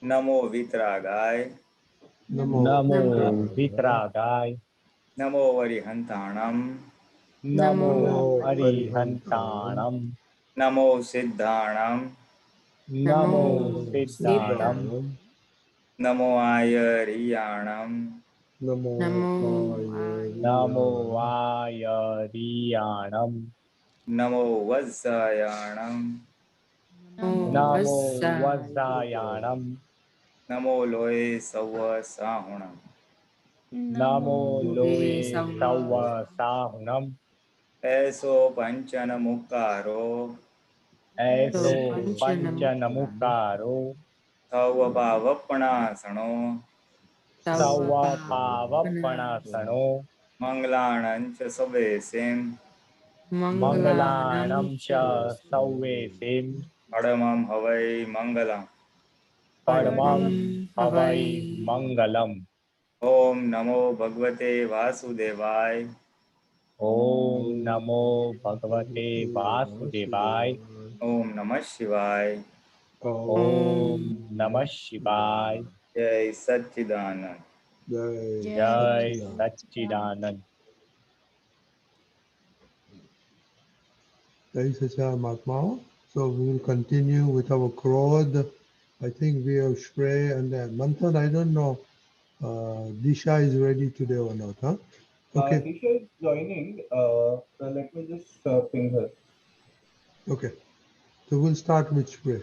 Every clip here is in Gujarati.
નમો વિતરાગાય, નમો નમો વિતરાગાય, વિતરાગાય, નમો વરિહંતાણમ, નમો નમો અરિહંતાણમ, નમો સિદ્ધાણમ, નમો સિદ્ધાણમ, સિદ્ધાણમ, નમો આયરિયાણમ, નમો નમો આયર્યાણમ, વાયરિયાણમ, નમો વત્સાયાણમ, નમો વજ્જાયાણમ, નમો લોય સૌ સાહુણમ, નમો લોય સૌ સાહુણમ, એસો પંચન મુકારો, એસો પંચનમુકારો, સૌ ભાવપણાસણો, સૌ પાવપણાસણો, મંગલાણં ચ સવેસિમ, મંગલાણં ચ સૌવેસિમ, પડમમ હવૈ મંગલમ. પરમં હવૈ મંગલમ. ઓમ નમો ભગવતે વાસુદેવાય, ઓમ નમો ભગવતે વાસુદેવાય, ઓમ નમઃ શિવાય, ઓમ નમઃ શિવાય, જય સચ્ચિદાનંદ. જય સચ્ચિદાનંદ. Jai Sachar Mahatmao. So we will continue with our Krodh. I think we have Shreya and Manthan. I don't know. Disha is ready today or not, huh? Okay. Disha is joining. Let me just ping her. Okay. So we'll start with Shreya.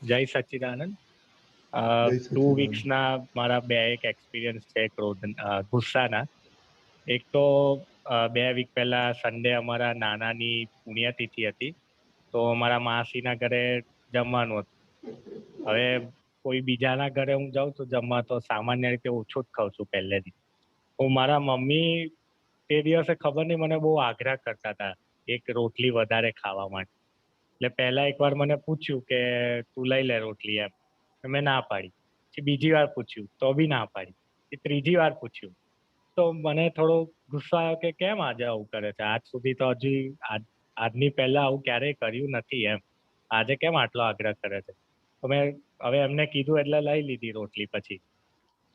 જય સચ્ચિદાનંદ. જય 2 સચ્ચિદાનંદ. વીક્સના મારા બે એક એક્સપિરિયન્સ છે ક્રોધ ગુસ્સાના. એક તો 2 વીક પહેલા સન્ડે અમારા નાનાની પુણ્યતિથિ હતી, તો અમારા માસીના ઘરે જમવાનું હતું. હવે કોઈ બીજાના ઘરે હું જાઉં તો જમવા તો સામાન્ય રીતે ઓછું જ ખાઉં છું પહેલેથી. હું મારા મમ્મી તે દિવસે ખબર નહીં મને બહુ આગ્રહ કરતા હતા એક રોટલી વધારે ખાવા માટે. એટલે પહેલા એકવાર મને પૂછ્યું કે તું લઈ લે રોટલી એમ, મેં ના પાડી. પછી બીજી વાર પૂછ્યું તો બી ના પાડી. પછી ત્રીજી વાર પૂછ્યું તો મને થોડો ગુસ્સો આવ્યો કે કેમ આજે આવું કરે છે, આજ સુધી તો હજી આજની પહેલા આવું ક્યારેય કર્યું નથી એમ, આજે કેમ આટલો આગ્રહ કરે છે. તો મેં હવે એમને કીધું એટલે લઈ લીધી રોટલી.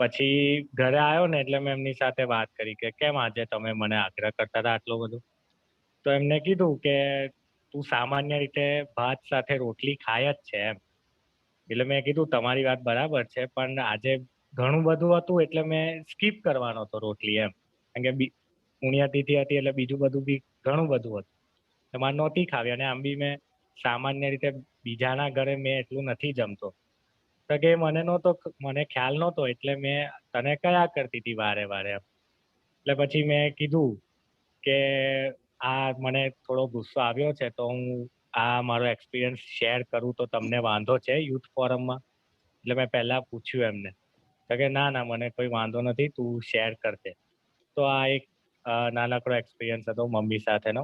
પછી ઘરે આવ્યો ને એટલે મેં એમની સાથે વાત કરી કે કેમ આજે તમે મને આગ્રહ કરતા હતા આટલો બધો. તો એમને કીધું કે તું સામાન્ય રીતે ભાત સાથે રોટલી ખાય જ છે એમ. એટલે મેં કીધું તમારી વાત બરાબર છે, પણ આજે ઘણું બધું હતું એટલે મેં સ્કીપ કરવાનો હતો રોટલી એમ, કારણ કે પુણ્યતિથિ હતી એટલે બીજું બધું બી ઘણું બધું હતું, તમારે નહોતી ખાવી. અને આમ બી મેં સામાન્ય રીતે બીજાના ઘરે મેં એટલું નથી જમતો. તો કે મને ખ્યાલ નહોતો એટલે મેં તને કયા કરતી હતી વારે વારે એમ. એટલે પછી મેં કીધું કે આ મને થોડો ગુસ્સો આવ્યો છે તો હું આ મારો એક્સપિરિયન્સ શેર કરું તો તમને વાંધો છે યુથ ફોરમમાં. એટલે મેં પહેલા પૂછ્યું એમને તો કે ના ના મને કોઈ વાંધો નથી, તું શેર કરજે. તો આ એક નાનકડો એક્સપિરિયન્સ હતો મમ્મી સાથેનો.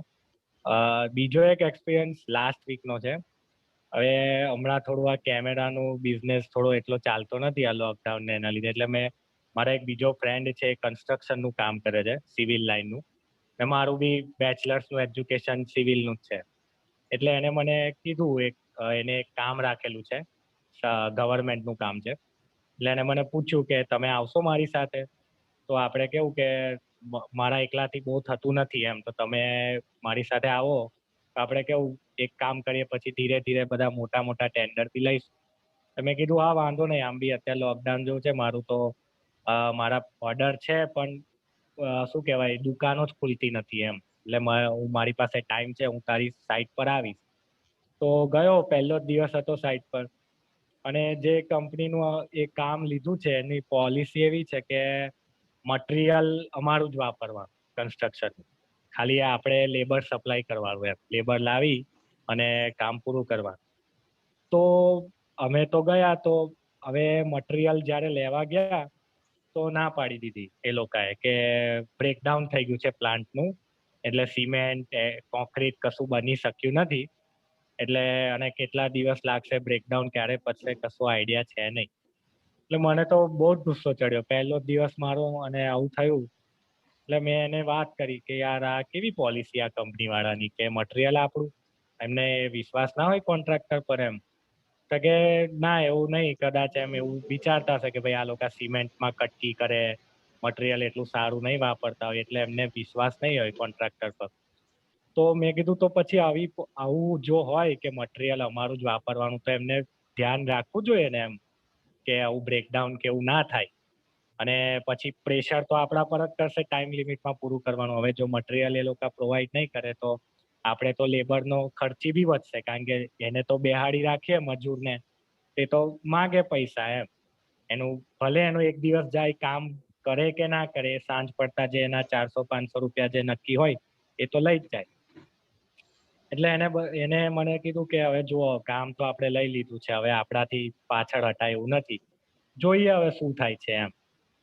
બીજો એક એક્સપિરિયન્સ લાસ્ટ વીકનો છે. હવે હમણાં થોડું આ કેમેરાનું બિઝનેસ થોડો એટલો ચાલતો નથી આ લોકડાઉનને એના લીધે, એટલે મેં મારા એક બીજો ફ્રેન્ડ છે કન્સ્ટ્રક્શનનું કામ કરે છે, સિવિલ લાઇનનું. ને મારું બી બેચલર્સનું એજ્યુકેશન સિવિલનું જ છે. એટલે એને મને કીધું એને એક કામ રાખેલું છે, ગવર્મેન્ટનું કામ છે. એટલે એને મને પૂછ્યું કે તમે આવશો મારી સાથે, તો આપણે કેવું કે મારા એકલાથી બહુ થતું નથી એમ, તો તમે મારી સાથે આવો તો આપણે કેવું એક કામ કરીએ પછી ધીરે ધીરે બધા મોટા મોટા ટેન્ડર બી લઈશું. તો મેં કીધું હા વાંધો નહીં, આમ બી અત્યારે લોકડાઉન જેવું છે, મારું તો મારા ઓર્ડર છે પણ શું કહેવાય દુકાનો જ ખુલતી નથી એમ. એટલે મારી પાસે ટાઈમ છે, હું તારી સાઈટ પર આવીશ. તો ગયો, પહેલો જ દિવસ હતો સાઈટ પર. અને જે કંપનીનું એ કામ લીધું છે એની પોલિસી એવી છે કે મટીરિયલ અમારું જ વાપરવાનું કન્સ્ટ્રક્શન, ખાલી આપણે લેબર સપ્લાય કરવાનું એમ, લેબર લાવી અને કામ પૂરું કરવાનું. તો અમે તો ગયા, તો હવે મટીરિયલ જ્યારે લેવા ગયા તો ના પાડી દીધી એ લોકોએ કે બ્રેકડાઉન થઈ ગયું છે પ્લાન્ટનું, એટલે સિમેન્ટ કોન્ક્રીટ કશું બની શક્યું નથી. એટલે અને કેટલા દિવસ લાગશે, બ્રેકડાઉન ક્યારે પતશે કશો આઈડિયા છે નહીં. એટલે મને તો બહુ જ ગુસ્સો ચડ્યો, પહેલો જ દિવસ મારો અને આવું થયું. એટલે મેં એને વાત કરી કે યાર આ કેવી પોલિસી આ કંપની વાળાની કે મટીરિયલ આપણું, એમને વિશ્વાસ ના હોય કોન્ટ્રાક્ટર પર એમ. તો કે ના એવું નહીં, કદાચ એમ એવું વિચારતા હશે કે ભાઈ આ લોકો સિમેન્ટમાં કટકી કરે, મટીરિયલ એટલું સારું નહીં વાપરતા હોય એટલે એમને વિશ્વાસ નહીં હોય કોન્ટ્રાક્ટર પર. તો મેં કીધું તો પછી આવું જો હોય કે મટીરિયલ અમારું જ વાપરવાનું, તો એમને ધ્યાન રાખવું જોઈએ ને એમ કે આવું બ્રેકડાઉન કે એવું ના થાય. અને પછી પ્રેશર તો આપણા પર જ કરશે ટાઈમ લિમિટમાં પૂરું કરવાનું. હવે જો મટીરિયલ એ લોકો પ્રોવાઈડ નહીં કરે તો આપણે તો લેબરનો ખર્ચી બી વધશે, કારણ કે એને તો બેહાડી રાખીએ મજૂરને, તે તો માગે પૈસા એમ. એનું ભલે એનું એક દિવસ જાય, કામ કરે કે ના કરે, સાંજ પડતા જે એના 400-500 રૂપિયા જે નક્કી હોય એ તો લઈ જ જાય. એટલે એને મને કીધું કે હવે જુઓ, કામ તો આપણે લઈ લીધું છે, હવે આપણાથી પાછળ હટાય એવું નથી, જોઈએ હવે શું થાય છે એમ.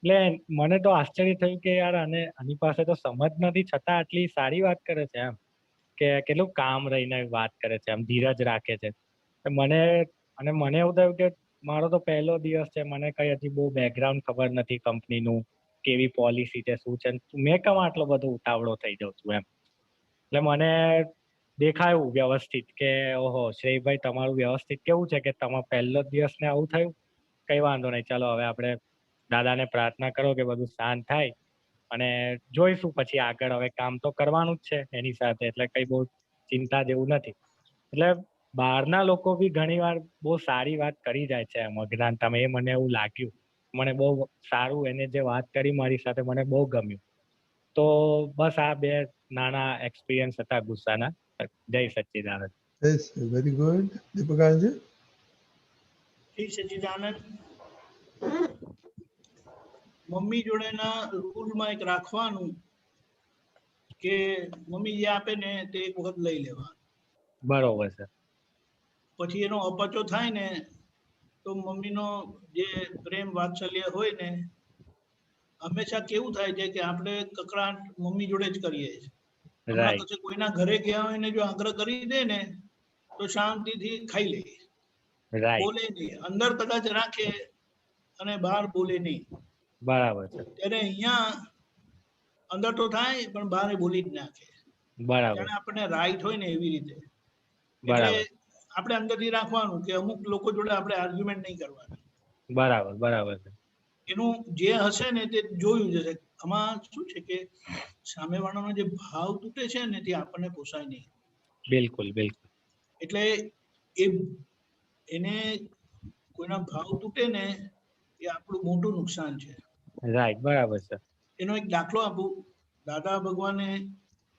એટલે મને તો આશ્ચર્ય થયું કે યાર આની પાસે તો સમજ નથી, છતાં આટલી સારી વાત કરે છે એમ, કે કેટલું કામ રહીને વાત કરે છે, એમ ધીરજ રાખે છે. મને એવું થયું કે મારો તો પહેલો દિવસ છે, મને કઈ હજી બહુ બેકગ્રાઉન્ડ ખબર નથી કંપનીનું, કેવી પોલિસી છે, શું છે, મેં કેમ આટલો બધો ઉતાવળો થઈ જાઉં છું એમ. એટલે મને દેખાયું વ્યવસ્થિત કે ઓહો શ્રેયભાઈ, તમારું વ્યવસ્થિત કેવું છે કે તમારો પહેલો જ દિવસ ને આવું થયું, કઈ વાંધો નહીં, ચાલો હવે આપણે દાદાને પ્રાર્થના કરો કે બધું શાંત થાય, અને જોઈશું પછી આગળ. હવે કામ તો કરવાનું જ છે એની સાથે, એટલે કઈ બહુ ચિંતા જેવું નથી. એટલે બહારના લોકો બી ઘણી વાર બહુ સારી વાત કરી જાય છે એમ અજ્ઞાનતામાં, એ મને એવું લાગ્યું. મને બહુ સારું એને જે વાત કરી મારી સાથે, મને બહુ ગમ્યું. તો બસ આ બે નાના એક્સપિરિયન્સ હતા ગુસ્સાના. જય સચ્ચિદાનંદ. Yes, very good. Deepakaji? જય સચ્ચિદાનંદ. મમ્મી જોડેના રૂલમાં એક રાખવાનું કે મમ્મી જે આપે ને તે એક વખત લઈ લેવા. બરોબર છે. પછી એનો અપચો થાય ને તો મમ્મીનો જે પ્રેમ વાત્સલ્ય હોય ને, હંમેશા કેવું થાય છે કે આપણે કકળાટ મમ્મી જોડે જ કરીએ છીએ. હમણાં પછી કોઈના ઘરે ગયા હોય ને જો આગ્રહ કરી દે ને તો શાંતિથી ખાઈ લે, બોલે નહીં, અંદર કદાચ રાખે અને બહાર બોલે નહીં. બરાબર છે. ત્યારે અહીંયા અંદર તો થાય પણ બહાર બોલી જ નાખે. બરાબર. આપણને રાઈટ હોય ને એવી રીતે. બરાબર. આપણે અંદરથી રાખવાનું કે અમુક લોકો જોડે આપણે આર્ગ્યુમેન્ટ નહીં કરવાની. બરાબર. બરાબર છે. એનું જે હશે ને તે જોયું જશે. આમાં શું છે કે સામેવાળાનો જે ભાવ તૂટે છે ને તે આપણને પોસાય નહીં. બિલકુલ બિલકુલ. એટલે એને કોઈના ભાવ તૂટે ને એ આપણું મોટું નુકસાન છે. રાઈટ. બરાબર છે. એનો એક દાખલો આપું. દાદા ભગવાને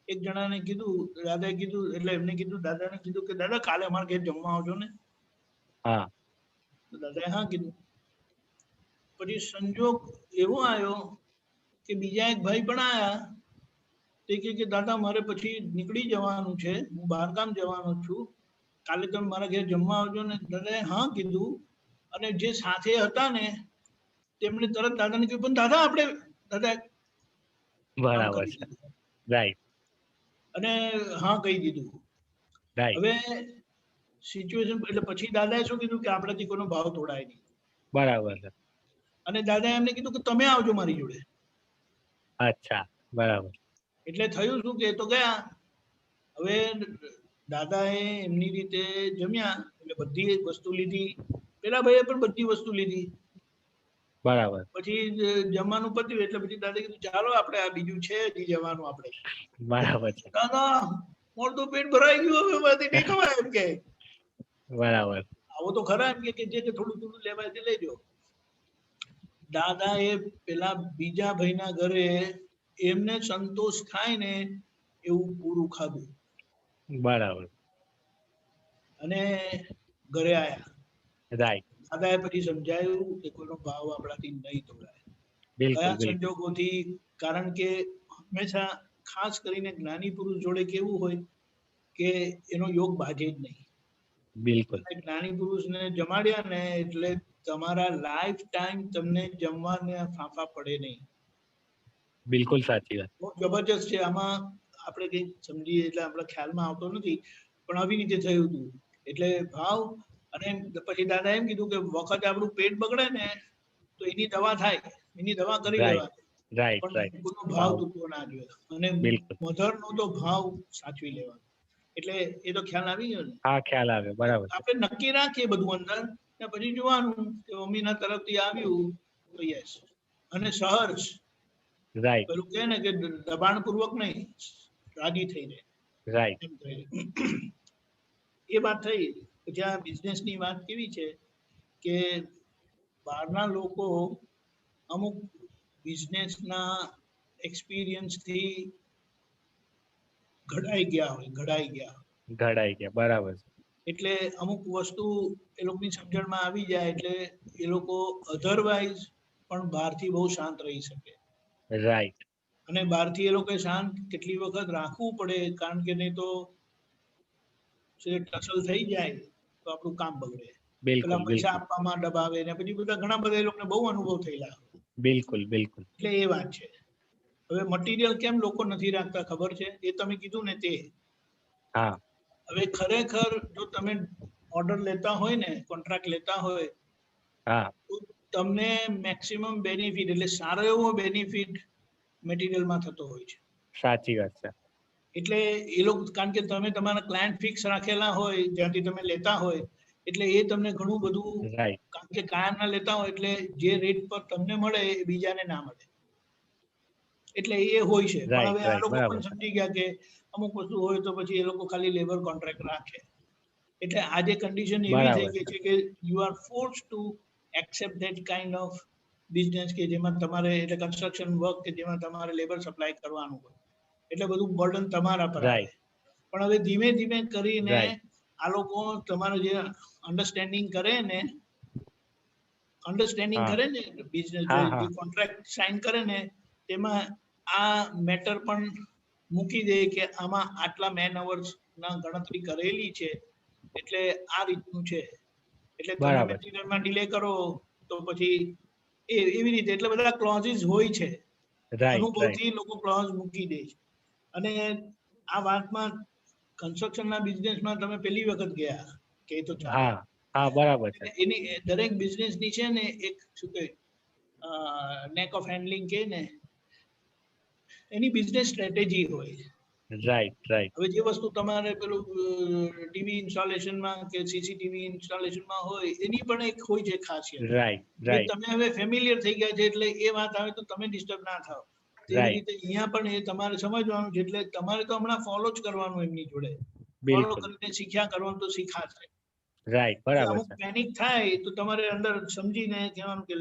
એક જણાને કીધું, દાદાએ કીધું, એટલે એમને કીધું, દાદાને કીધું કે દાદા કાલે અમારા ઘેર જમવા આવજો ને. હા. દાદાએ હા કીધું. પછી સંજોગ એવો આવ્યો કે બીજા એક ભાઈ પણ આયા. તે કે દાદા મારે પછી નીકળી જવાનું છે, હું બહારગામ જવાનો છું, કાલે તમે મારા ઘેર જમવા આવજો ને. દાદાએ હા કીધું. અને જે સાથે હતા ને તેમણે તરત દાદાને કહ્યું, પણ દાદા આપણે દાદા બરાબર છે. રાઈટ. અને હા કહી દીધું. હવે સિચ્યુએશન એટલે પછી દાદાએ શું કીધું કે આપણાથી કોઈનો ભાવ તોડાય નહીં. બરાબર છે. અને દાદાએ એમને કીધું કે તમે આવજો મારી જોડે. અચ્છા. બરાબર. એટલે થયું શું કે તો ગયા. હવે દાદાએ એમની રીતે જમ્યા, એટલે બધી વસ્તુ લીધી. પેલા ભાઈએ પણ બધી વસ્તુ લીધી. બરાબર. પછી જમવાનું પત્યું એટલે પછી દાદા કીધું ચાલો આપણે આ બીજું છે હજી જવાનું આપણે. બરાબર છે. દાદા મોર તો પેટ ભરાઈ ગયું, હવે મારાથી નહીં ખવાય એમ કે. બરાબર. આવો તો ખરા એમ કે જે થોડું થોડું લેવાય તે લેજો. દાદા એ પેલા બીજા ભાઈના ઘરે એમને સંતોષ થાય ને એવું પૂરું ખાધું. બરાબર. અને ઘરે આયા. રાઈટ. દાદાએ પછી સમજાયું કે કોઈનો ભાવ આપણાથી નહીં તોડાય. કયા સંજોગોથી? કારણ કે હંમેશા ખાસ કરીને જ્ઞાની પુરુષ જોડે કેવું હોય કે એનો યોગ બાજે જ નહીં. બિલકુલ. જ્ઞાની પુરુષને જમાડ્યા ને એટલે તમારા લાઈફ ટાઈમ તમને જમવાને ફાંફા પડે નહીં. બિલકુલ સાચી વાત. બહુ જબરજસ્ત છે. આમાં આપણે કઈ સમજીએ એટલે આપણા ખ્યાલમાં આવતો નથી, પણ આવી રીતે થયું હતું. એટલે ભાવ. અને પછી દાદા એમ કીધું કે વખત આપણું પેટ બગડે ને તો એની દવા થાય, એની દવા કરી લેવાની. પણ કોઈનો ભાવ તૂટવો ના જોઈએ. અને મધરનો તો ભાવ સાચવી લેવાનો. એટલે એ તો ખ્યાલ આવી ગયો ને. હા ખ્યાલ આવ્યો, બરાબર છે. આપણે નક્કી રાખીએ બધું અંદર ને પછી જોવાનું કે મમ્મીના તરફથી આવ્યું તો યસ. અને સહર્ષ, રાઈટ પેલું કહે ને કે દબાણ પૂર્વક નહીં, રાજી થઈને રાઈટ એમ કહે. એ વાત થઈ. પછી આ બિઝનેસની વાત કેવી છે કે બહારના લોકો અમુક બિઝનેસના એક્સપિરિયન્સથી ઘડાઈ ગયા હોય. ઘડાઈ ગયા, બરાબર છે. એટલે અમુક વસ્તુ એ લોકોની સમજણમાં આવી જાય એટલે એ લોકો અધરવાઇઝ પણ બહારથી બહુ શાંત રહી શકે. રાઈટ અને બહારથી એ લોકો શાંત કેટલી વખત રાખવું પડે, કારણ કે નહીં તો ટસલ થઈ જાય તો આપણું કામ બગડે. બિલકુલ પેલા પૈસા બિલકુલ આપવામાં દબાવે ને પછી બધા ઘણા બધા એ લોકોને બહુ અનુભવ થયેલા. બિલકુલ બિલકુલ એટલે એ વાત છે. હવે મટીરિયલ કેમ લોકો નથી રાખતા ખબર છે? એ તમે કીધું ને તે. હા હવે ખરેખર જો તમે ઓર્ડર લેતા હોય ને, કોન્ટ્રાક્ટ લેતા હોય, હા તો તમને મેક્સિમમ બેનિફિટ એટલે સારો એવો બેનિફિટ મટીરિયલમાં થતો હોય છે. સાચી વાત છે. એટલે એ લોકો, કારણ કે તમે તમારા ક્લાયન્ટ ફિક્સ રાખેલા હોય જ્યાંથી તમે લેતા હોય, એટલે એ તમને ઘણું બધું, રાઈટ કારણ કે કાયમના લેતા હોય એટલે જે રેટ પર તમને મળે એ બીજાને ના મળે. એટલે એ હોય છે. પણ રાઈટ હવે આ રાઈટ લોકો બરાબર પણ છે. સમજી ગયા કે અમુક વસ્તુ હોય તો પછી એ લોકો ખાલી લેબર કોન્ટ્રાક્ટ રાખે. એટલે આજે કન્ડિશન એવી થઈ બરાબર ગઈ છે કે you are force two accept that kind of business કે જેમાં તમારે, એટલે કન્સ્ટ્રક્શન વર્ક કે જેમાં તમારે લેબર સપ્લાય કરવાનું હોય. એટલે બધું બર્ડન તમારા પર આવે. રાઈટ પણ હવે ધીમે ધીમે કરીને રાઈટ આ લોકો તમારું જે અન્ડરસ્ટેન્ડિંગ કરે ને, હા બિઝનેસ હા જે હા કોન્ટ્રાક્ટ સાઇન કરે ને, તેમાં આ મેટર પણ મૂકી દે કે આમાં આટલા મેન અવર્સ ના ગણતરી કરેલી છે, એટલે આ રીતનું છે. એટલે તમે બરાબર છે. મટીરિયલમાં ડિલે કરો તો પછી એવી રીતે, એટલે બધા ક્લોઝિસ હોય છે. રાઈટ રાઈટ અનુભવથી લોકો ક્લોઝ મૂકી દે છે. અને આ વાતમાં કન્સ્ટ્રક્શનના બિઝનેસમાં તમે પહેલી વખત ગયા કે એ તો ચાલે. હા હા બરાબર છે. એની દરેક બિઝનેસની છે ને એક શું કહે, નેક ઓફ હેન્ડલિંગ કે ને, એની બિઝનેસ સ્ટ્રેટેજી હોય. રાઈટ રાઈટ હવે જે વસ્તુ તમારે પેલું ટીવી ઇન્સ્ટોલેશનમાં કે સીસીટીવી ઇન્સ્ટોલેશનમાં હોય, એની પણ એક હોય છે ખાસિયત. રાઈટ કે રાઈટ તમે હવે ફેમિલિયર થઈ ગયા છે એટલે એ વાત આવે તો તમે ડિસ્ટર્બ ના થાવ. તેવી રાઈટ રીતે અહીંયા પણ એ તમારે સમજવાનું છે. એટલે તમારે તો હમણાં ફોલો જ કરવાનું એમની જોડે. ફોલો બિલકુલ કરીને શીખ્યા કરવાનું તો શીખાશે. રાઈટ એટલે બરાબર અમુક છે. પેનિક થાય તો તમારે અંદર સમજીને કહેવાનું કે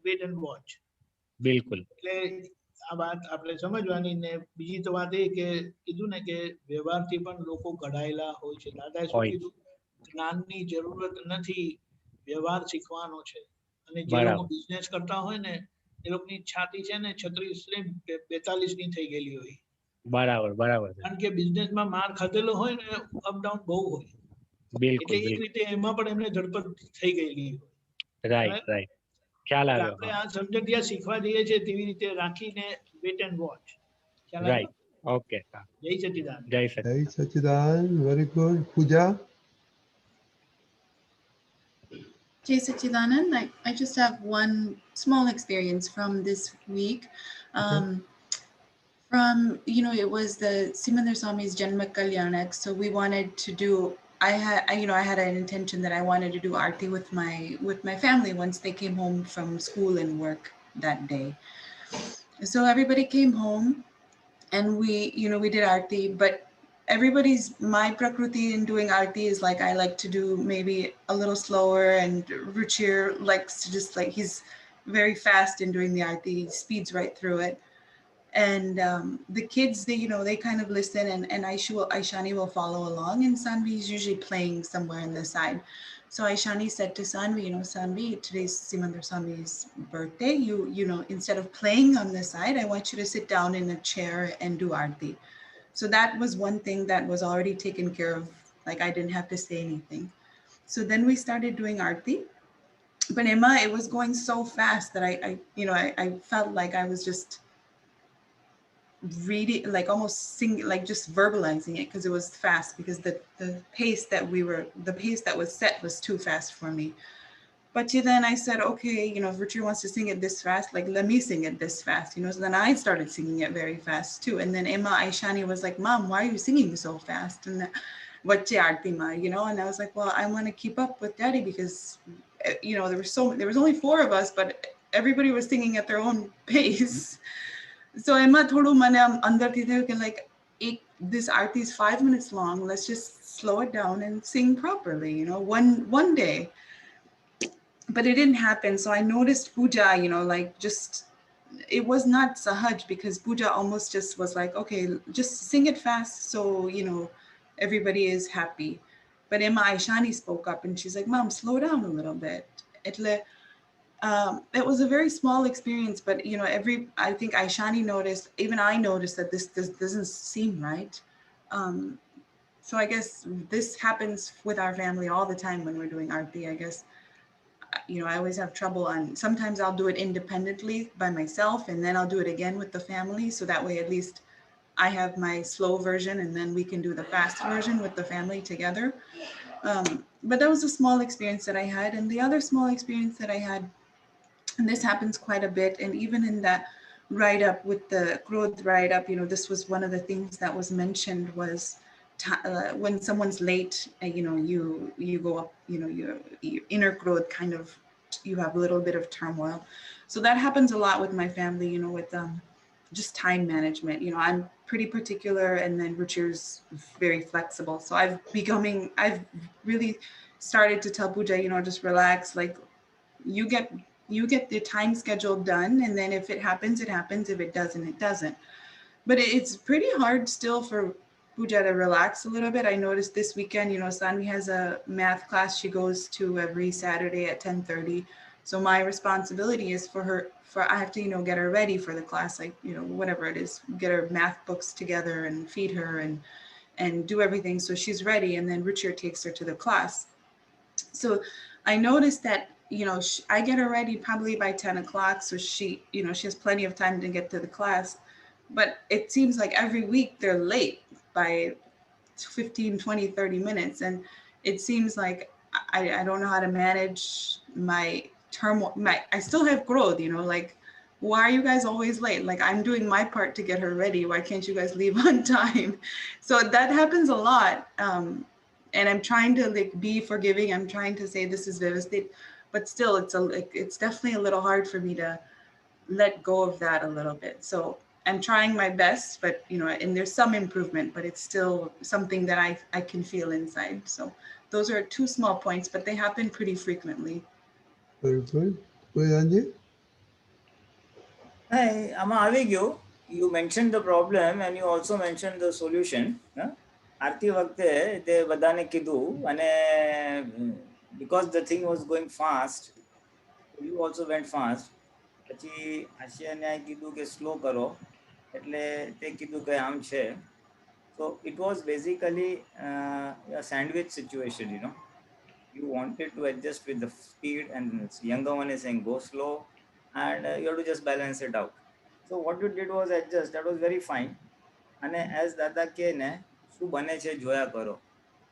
વેટ એન્ડ વોચ. બિલકુલ એટલે આ વાત આપણે સમજવાની. ને બીજી તો વાત એ કે કીધું ને કે વ્યવહારથી પણ લોકો ઘડાયેલા હોય છે. દાદાએ શું હોય કીધું? જ્ઞાનની જરૂરત નથી, વ્યવહાર શીખવાનો છે. અને જે લોકો બરાબર બિઝનેસ કરતા હોય ને, એ લોકોની છાતી છે ને 36 ને 42 ની થઈ ગયેલી હોય. બરાબર બરાબર છે. કારણ કે બિઝનેસમાં માર ખાધેલો હોય ને, અપડાઉન બહુ હોય. એટલે બિલકુલ એક બિલકુલ રીતે એમાં પણ એમને ઝડપત થઈ ગયેલી હોય. રાઈટ રાઈટ ખ્યાલ એટલે આવ્યો. આપણે હા આ સમજણિયા શીખવા જઈએ છીએ તેવી રીતે રાખીને વેટ એન્ડ વોચ. ખ્યાલ આવ્યો? રાઈટ ઓકે હા જય સચિદાન. જય Hey, સચિદાન. Sachidan, very good. Pooja? Jay Sachidanand, I just have one small experience from this week. Okay. From, it was the Simandar Swami's Janma Kalyanak. So we wanted to do, I had an intention that I wanted to do Aarti with my family once they came home from school and work that day. So everybody came home and we did Aarti, but my Prakriti in doing Aarti is like, I like to do maybe a little slower, and Ruchir likes to just like, he's very fast in doing the Aarti, he speeds right through it. And the kids, they kind of listen, and Aishani will follow along, and Sanvi is usually playing somewhere in the side. So Aishani said to Sanvi, Sanvi, today's Simandar Swami's birthday. Instead of playing on the side, I want you to sit down in a chair and do Aarti. So that was one thing that was already taken care of. Like, I didn't have to say anything. So then we started doing Aarti. But Emma, it was going so fast that I felt like I was just reading, like almost singing, like just verbalizing it, because it was fast, because the pace that was set was too fast for me. But then I said, okay, if Richard wants to sing it this fast, like, let me sing it this fast, So then I started singing it very fast too. And then Emma Aishani was like, Mom, why are you singing so fast? And Vache Aarti Ma, you know, and I was like, well, I want to keep up with Daddy because, you know, there was only 4 of us, but everybody was singing at their own pace. So Emma thodu mane andar thi the कि like this aarti is 5 minutes long. Let's just slow it down and sing properly, you know, one day. But it didn't happen. So I noticed puja, you know, like just it was not sahaj because puja almost just was like, okay, just sing it fast so you know everybody is happy. But Emma Aishani spoke up and she's like, Mom, slow down a little bit. It was a very small experience, but you know, I think Aishani noticed, even I noticed that this doesn't seem right. So I guess this happens with our family all the time when we're doing Aarti. I guess, you know, I always have trouble on, sometimes I'll do it independently by myself and then I'll do it again with the family. So that way, at least I have my slow version and then we can do the fast version with the family together. But that was a small experience that I had. And the other small experience that I had, and this happens quite a bit, and even in that write-up with the growth write-up, you know, this was one of the things that was mentioned was when someone's late, you know, you go up, you know, your inner growth kind of, you have a little bit of turmoil. So that happens a lot with my family, you know, with just time management. You know, I'm pretty particular, and then Ruchir's very flexible. So I've really started to tell Pooja, you know, just relax, like you get the time schedule done, and then if it happens, it happens. If it doesn't, it doesn't. But it's pretty hard still for Pooja to relax a little bit. I noticed this weekend, you know, Sanvi has a math class she goes to every Saturday at 10:30. So my responsibility is I have to, you know, get her ready for the class, like, you know, whatever it is, get her math books together and feed her and do everything so she's ready. And then Richard takes her to the class. So I noticed that, you know, I get her ready probably by 10 o'clock. So she, you know, she has plenty of time to get to the class. But it seems like every week they're late by 15, 20, 30 minutes. And it seems like I don't know how to manage my turmoil. I still have growth, you know, like, why are you guys always late? Like, I'm doing my part to get her ready. Why can't you guys leave on time? So that happens a lot. And I'm trying to like be forgiving. I'm trying to say this is devastating, but still it's definitely a little hard for me to let go of that a little bit. So I'm trying my best, but you know, and there's some improvement, but it's still something that I can feel inside. So those are 2 small points, but they happen pretty frequently. Very good. Anji? Hi, આમાં આવી ગયું. You mentioned the problem and you also mentioned the solution. આરતી વખતે તે બધાને કીધું અને because the thing was going fast, you also went fast. પછી આશિયાને કીધું કે સ્લો કરો, એટલે તે કીધું કે આમ છે. So it was basically a sandwich situation, you know. You wanted to adjust with the speed, and younger one is saying go slow, and you have to just balance it out. So what you did was adjust. That was very fine. And as Dada ke ne, શું બને છે જોયા કરો.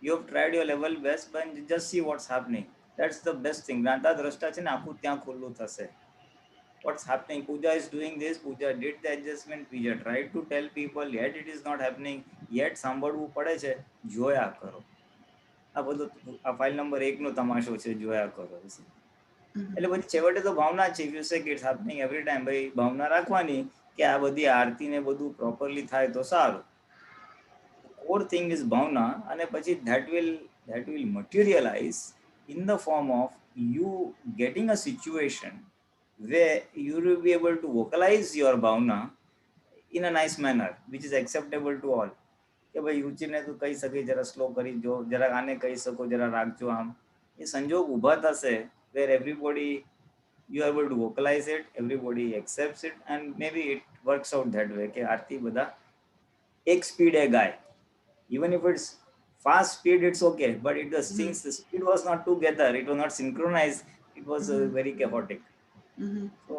You have tried your level best, but just see what's happening. That's the best thing. દાદા દ્રષ્ટા છે ને આખું ત્યાં ખુલ્લું થશે. What's happening? Pooja is doing this. Pooja did the adjustment. Pooja tried to tell people, yet it is not happening. Yet સાંભળવું પડે છે. જોયા કરો. આ બધું આ ફાઇલ નંબર 1 નો તમાશો છે, જોયા કરો. એટલે પછી છેવટે તો ભાવના છે. ઇફ યુ સે કે ઇટ્સ હેપનિંગ એવરી ટાઈમ, ભાઈ ભાવના રાખવાની કે આ બધી આરતી ને બધું પ્રોપરલી થાય તો સારું. કોર થિંગ ઇઝ ભાવના, અને પછી that will materialize in the form of you getting a situation where you will be able to vocalize your bhavna in a nice manner which is acceptable to all. કે ભાઈ રુચિને તું કહી શકે જરા સ્લો કરી જો, જરા આને કહી શકો જરા રાખજો. આમ એ સંજોગ ઊભા થશે where everybody you are able to vocalize it, everybody accepts it, and maybe it works out that way કે આરતી બધા એક સ્પીડે ગાય. Even if it's fast speed, it's okay, but since the speed was not together, it was not synchronized, it was very chaotic. So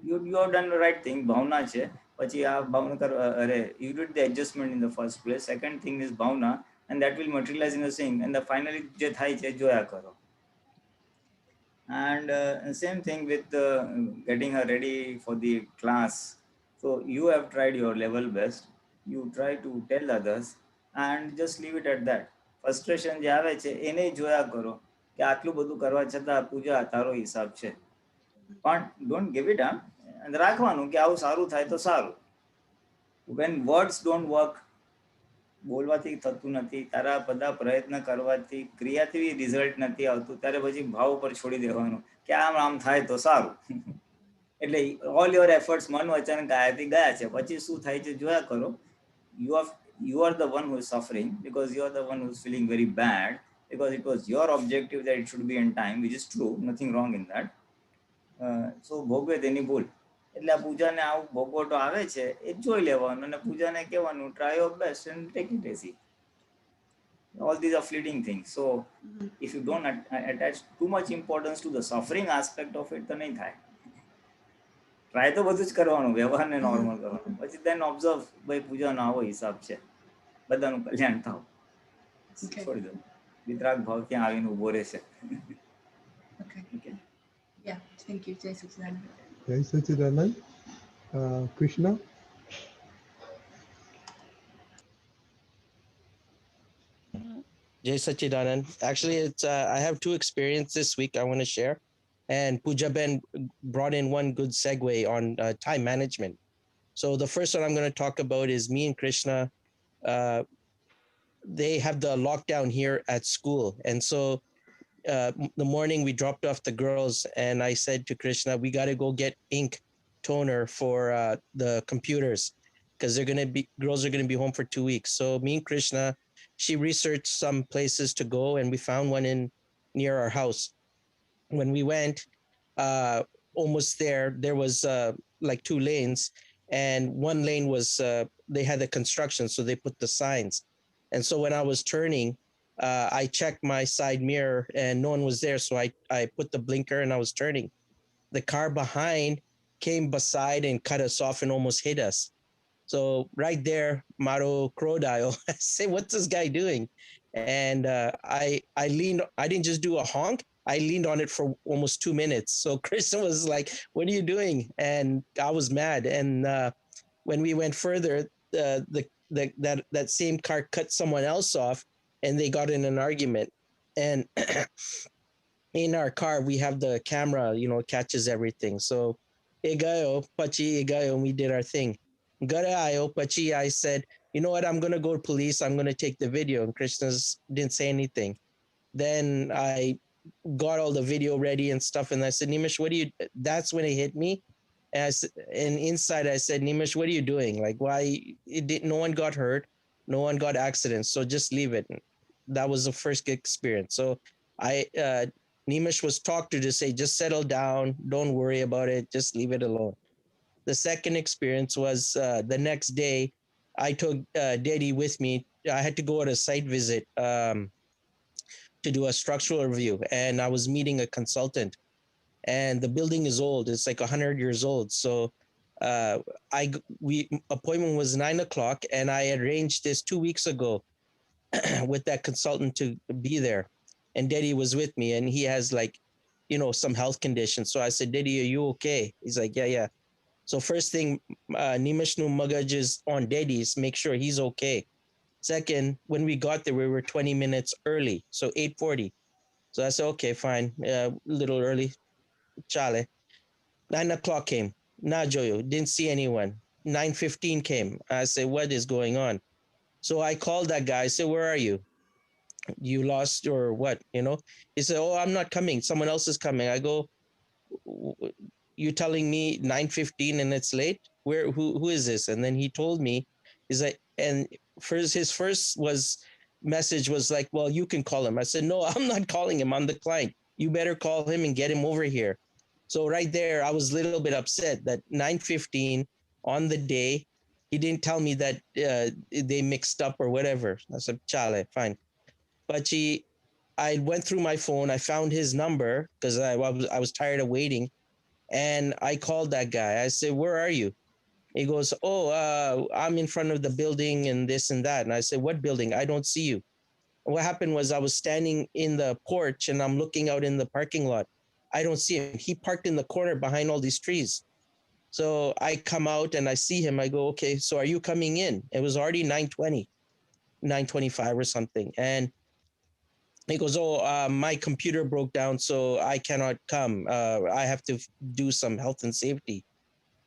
you have done the right thing. Bhavna છે. પછી આ ભાવના કર, અરે you did the adjustment in the first place. Second thing is bhavna, and that will materialize in the sing, and the finally જે થાય છે જોયા કરો. And same thing with getting her ready for the class. So you have tried your level best. You try to tell others, and just leave it at that. Frustration જે આવે છે એને જોયા કરો કે આટલું બધું કરવા છતાં પૂજા તારો હિસાબ છે, પણ ડોન્ટ ગિવ ઇટ અપ, રાખવાનું કે આવું સારું થાય તો સારું. વેન વર્ડ્સ ડોન્ટ વર્ક, બોલવાથી થતું નથી, તારા બધા પ્રયત્ન કરવાથી ક્રિયાથી રિઝલ્ટ નથી આવતું, ત્યારે પછી ભાવ ઉપર છોડી દેવાનું કે આમ થાય તો સારું. એટલે ઓલ યોર એફર્ટ્સ મન વચન કાયાથી ગયા છે, પછી શું થાય છે જોયા કરો. You are the one who is suffering because you are the one who is feeling very bad because it was your objective that it should be in time, which is true, nothing wrong in that. So ભોગવે તેની ભૂલ. એટલે આ પૂજાને આવું ભોગવટો આવે છે એ જોઈ લેવાનું અને પૂજાને કહેવાનું try your best and take it easy. All these are fleeting things. So if you don't attach too much importance to the suffering aspect of it, તો નહીં થાય. ટ્રાય તો બધું જ કરવાનું, વ્યવહારને નોર્મલ કરવાનું, પછી then observe ભાઈ પૂજાનો આવો હિસાબ છે, બધાનું કલ્યાણ થાવ, છોડી દો. વિતરાગ ભાવ ક્યાં આવીને ઉભો રહેશે. Okay. Yeah, thank you. Jai Sachidanand. Jai Sachidanand. Krishna? Jai Sachidanand. Actually, it's I have two experiences this week I want to share. And Pooja Ben brought in one good segue on time management. So the first one I'm going to talk about is me and Krishna. They have the lockdown here at school. And so the morning we dropped off the girls and I said to Krishna, we got to go get ink toner for the computers because girls are going to be home for 2 weeks. So me and Krishna, she researched some places to go and we found one near our house. When we went, almost there was like 2 lanes, and one lane was they had the construction, so they put the signs. And so when I was turning, I checked my side mirror, and no one was there, so I put the blinker and I was turning. The car behind came beside and cut us off and almost hit us. So right there, Maro Crocodile, I say, "What's this guy doing?" And I leaned. I didn't just do a honk. I leaned on it for almost 2 minutes. So Kristen was like, "What are you doing?" And I was mad. And when we went further, that same car cut someone else off, and they got in an argument. And in our car, we have the camera, catches everything. So, Egayo, Pachi, Egayo, we did our thing. Garayo, Pachi, I said, "You know what? I'm gonna go to police. I'm gonna take the video." And Krishna didn't say anything. Then I got all the video ready and stuff, and I said, "Nimish, what do you?" That's when it hit me, and inside I said, "Nimish, what are you doing? Like, why? No one got hurt, no one got accidents, so just leave it." That was the first experience. So Nimish was talked to say, "Just settle down, don't worry about it, just leave it alone." The second experience was the next day. I took Daddy with me. I had to go on a site visit. To do a structural review, and I was meeting a consultant, and the building is old. It's like 100 years old. So appointment was 9:00, and I arranged this 2 weeks ago with that consultant to be there. And Daddy was with me, and he has some health conditions. So I said, "Daddy, are you okay?" He's like, yeah. So first thing, Nimishnu Magaj is on Daddy's, make sure he's okay. Second, when we got there, we were 20 minutes early, so 8:40. So I said, "Okay, fine, a little early, chale." 9:00 came, na joyo, didn't see anyone. 9:15 came. I said, "What is going on?" So I called that guy. I said, "Where are you? You lost or what?" He said, "Oh, I'm not coming. Someone else is coming." I go, "You telling me 9:15 and it's late? Who is this?" And then he told me, he's like, and his first message was like, "Well, you can call him." I said, "No, I'm not calling him. I'm the client. You better call him and get him over here." So right there, I was a little bit upset that 9:15 on the day, he didn't tell me that they mixed up or whatever. I said, "Chale, fine." But I went through my phone. I found his number because I was tired of waiting. And I called that guy. I said, "Where are you?" He goes, "Oh, I'm in front of the building and this and that." And I said, "What building? I don't see you." And what happened was I was standing in the porch and I'm looking out in the parking lot. I don't see him. He parked in the corner behind all these trees. So I come out and I see him. I go, "Okay, so are you coming in?" It was already 9:20. 9:25 or something. And he goes, "Oh, my computer broke down, so I cannot come. I have to do some health and safety."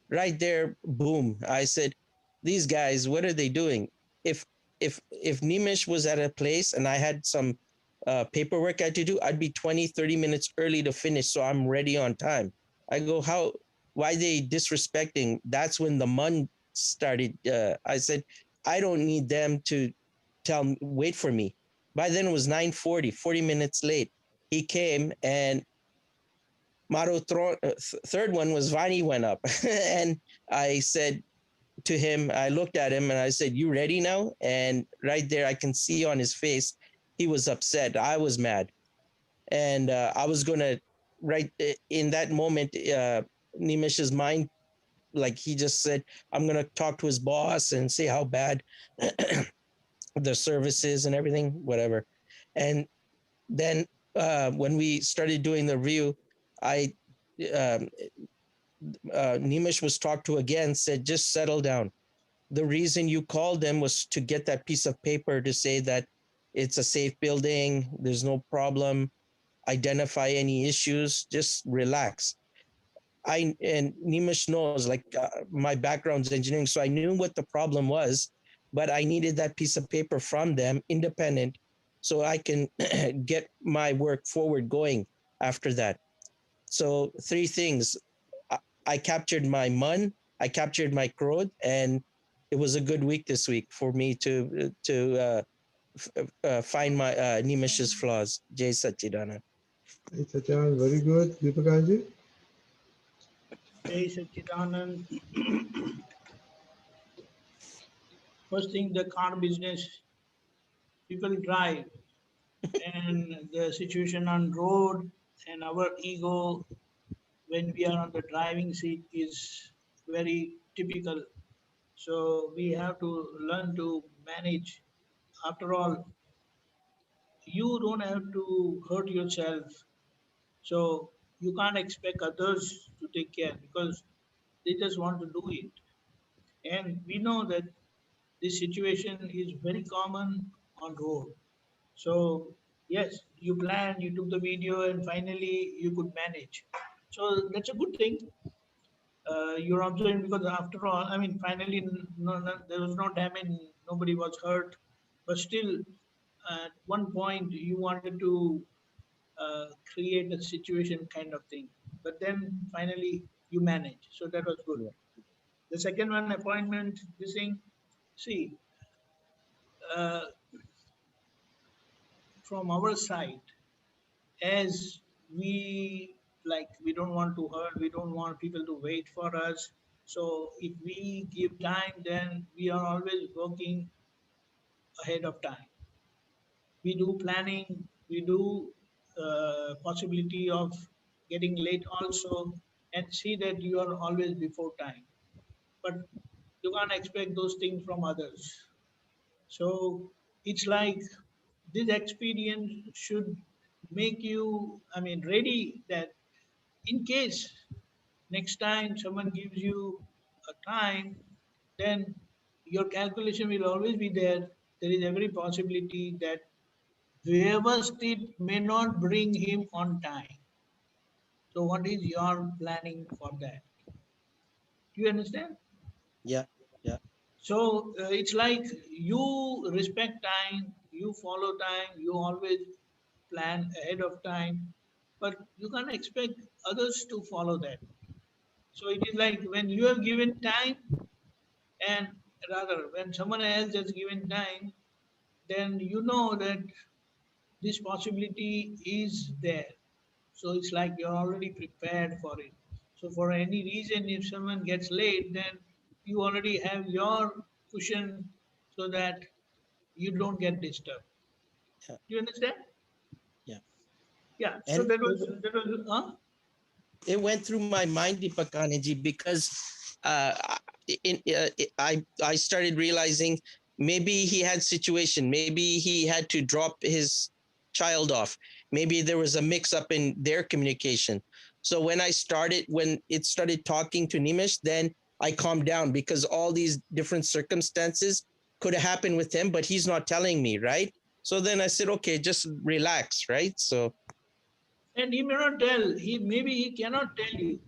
Right there, boom. I said, "These guys, what are they doing? If Nimish was at a place and I had some paperwork I had to do, I'd be 20, 30 minutes early to finish, so I'm ready on time." I go, why they disrespecting? That's when the mun started. I said, I don't need them to wait for me. By then it was 9:40, 40 minutes late. He came and third one was Vani went up. And I said to him, I looked at him and I said, "You ready now?" And right there, I can see on his face, he was upset. I was mad. And I was going to, right in that moment, Nimish's mind, like he just said, I'm going to talk to his boss and say how bad the service is and everything, whatever. And then when we started doing the review, Nimish was talked to again, said, "Just settle down. The reason you called them was to get that piece of paper to say that it's a safe building, there's no problem, identify any issues, just relax." And Nimish knows, like my background's engineering, so I knew what the problem was, but I needed that piece of paper from them, independent, so I can get my work forward going after that. So 3 things. I captured my mun, I captured my crowd, and it was a good week this week for me to find my Nimish's flaws. Jay Satchidana. Hey, Sachan, very good. Deepakaji? Jai Satchidanand. First thing, the car business, people drive, and the situation on road and our ego when we are on the driving seat is very typical. So we have to learn to manage. After all, you don't have to hurt yourself. So you can't expect others to take care because they just want to do it. And we know that this situation is very common on road. So yes, you planned, you took the video, and finally you could manage. So that's a good thing. You're observing because after all, I mean, finally, there was no damage, nobody was hurt, but still, at one point, you wanted to create a situation kind of thing. But then finally, you managed. So that was good. Yeah. The second one, appointment, this thing, see, uh, from our side, as we like, we don't want to hurt, we don't want people to wait for us. So if we give time, then we are always working ahead of time. We do planning, we do possibility of getting late also, and see that you are always before time. But you can't expect those things from others. So it's like this experience should make you, I mean, ready that in case next time someone gives you a time, then your calculation will always be there. There is every possibility that whoever it may not bring him on time. So what is your planning for that? Do you understand? Yeah. Yeah. So it's like you respect time, you follow time, you always plan ahead of time, but you can't expect others to follow that. So it is like when you have given time, and rather when someone else has given time, then you know that this possibility is there. So it's like you're already prepared for it. So for any reason, if someone gets late, then you already have your cushion so that you don't get disturbed. Yeah. Do you understand? Yeah. Yeah. So And it went through my mind, Deepakaji, because uh, I started realizing maybe he had situation, maybe he had to drop his child off, maybe there was a mix up in their communication. So when it started talking to Nimish, then I calmed down because all these different circumstances could happen with him, but he's not telling me, right? So then I said, okay, just relax, right? So And he may not tell. Maybe he cannot tell you,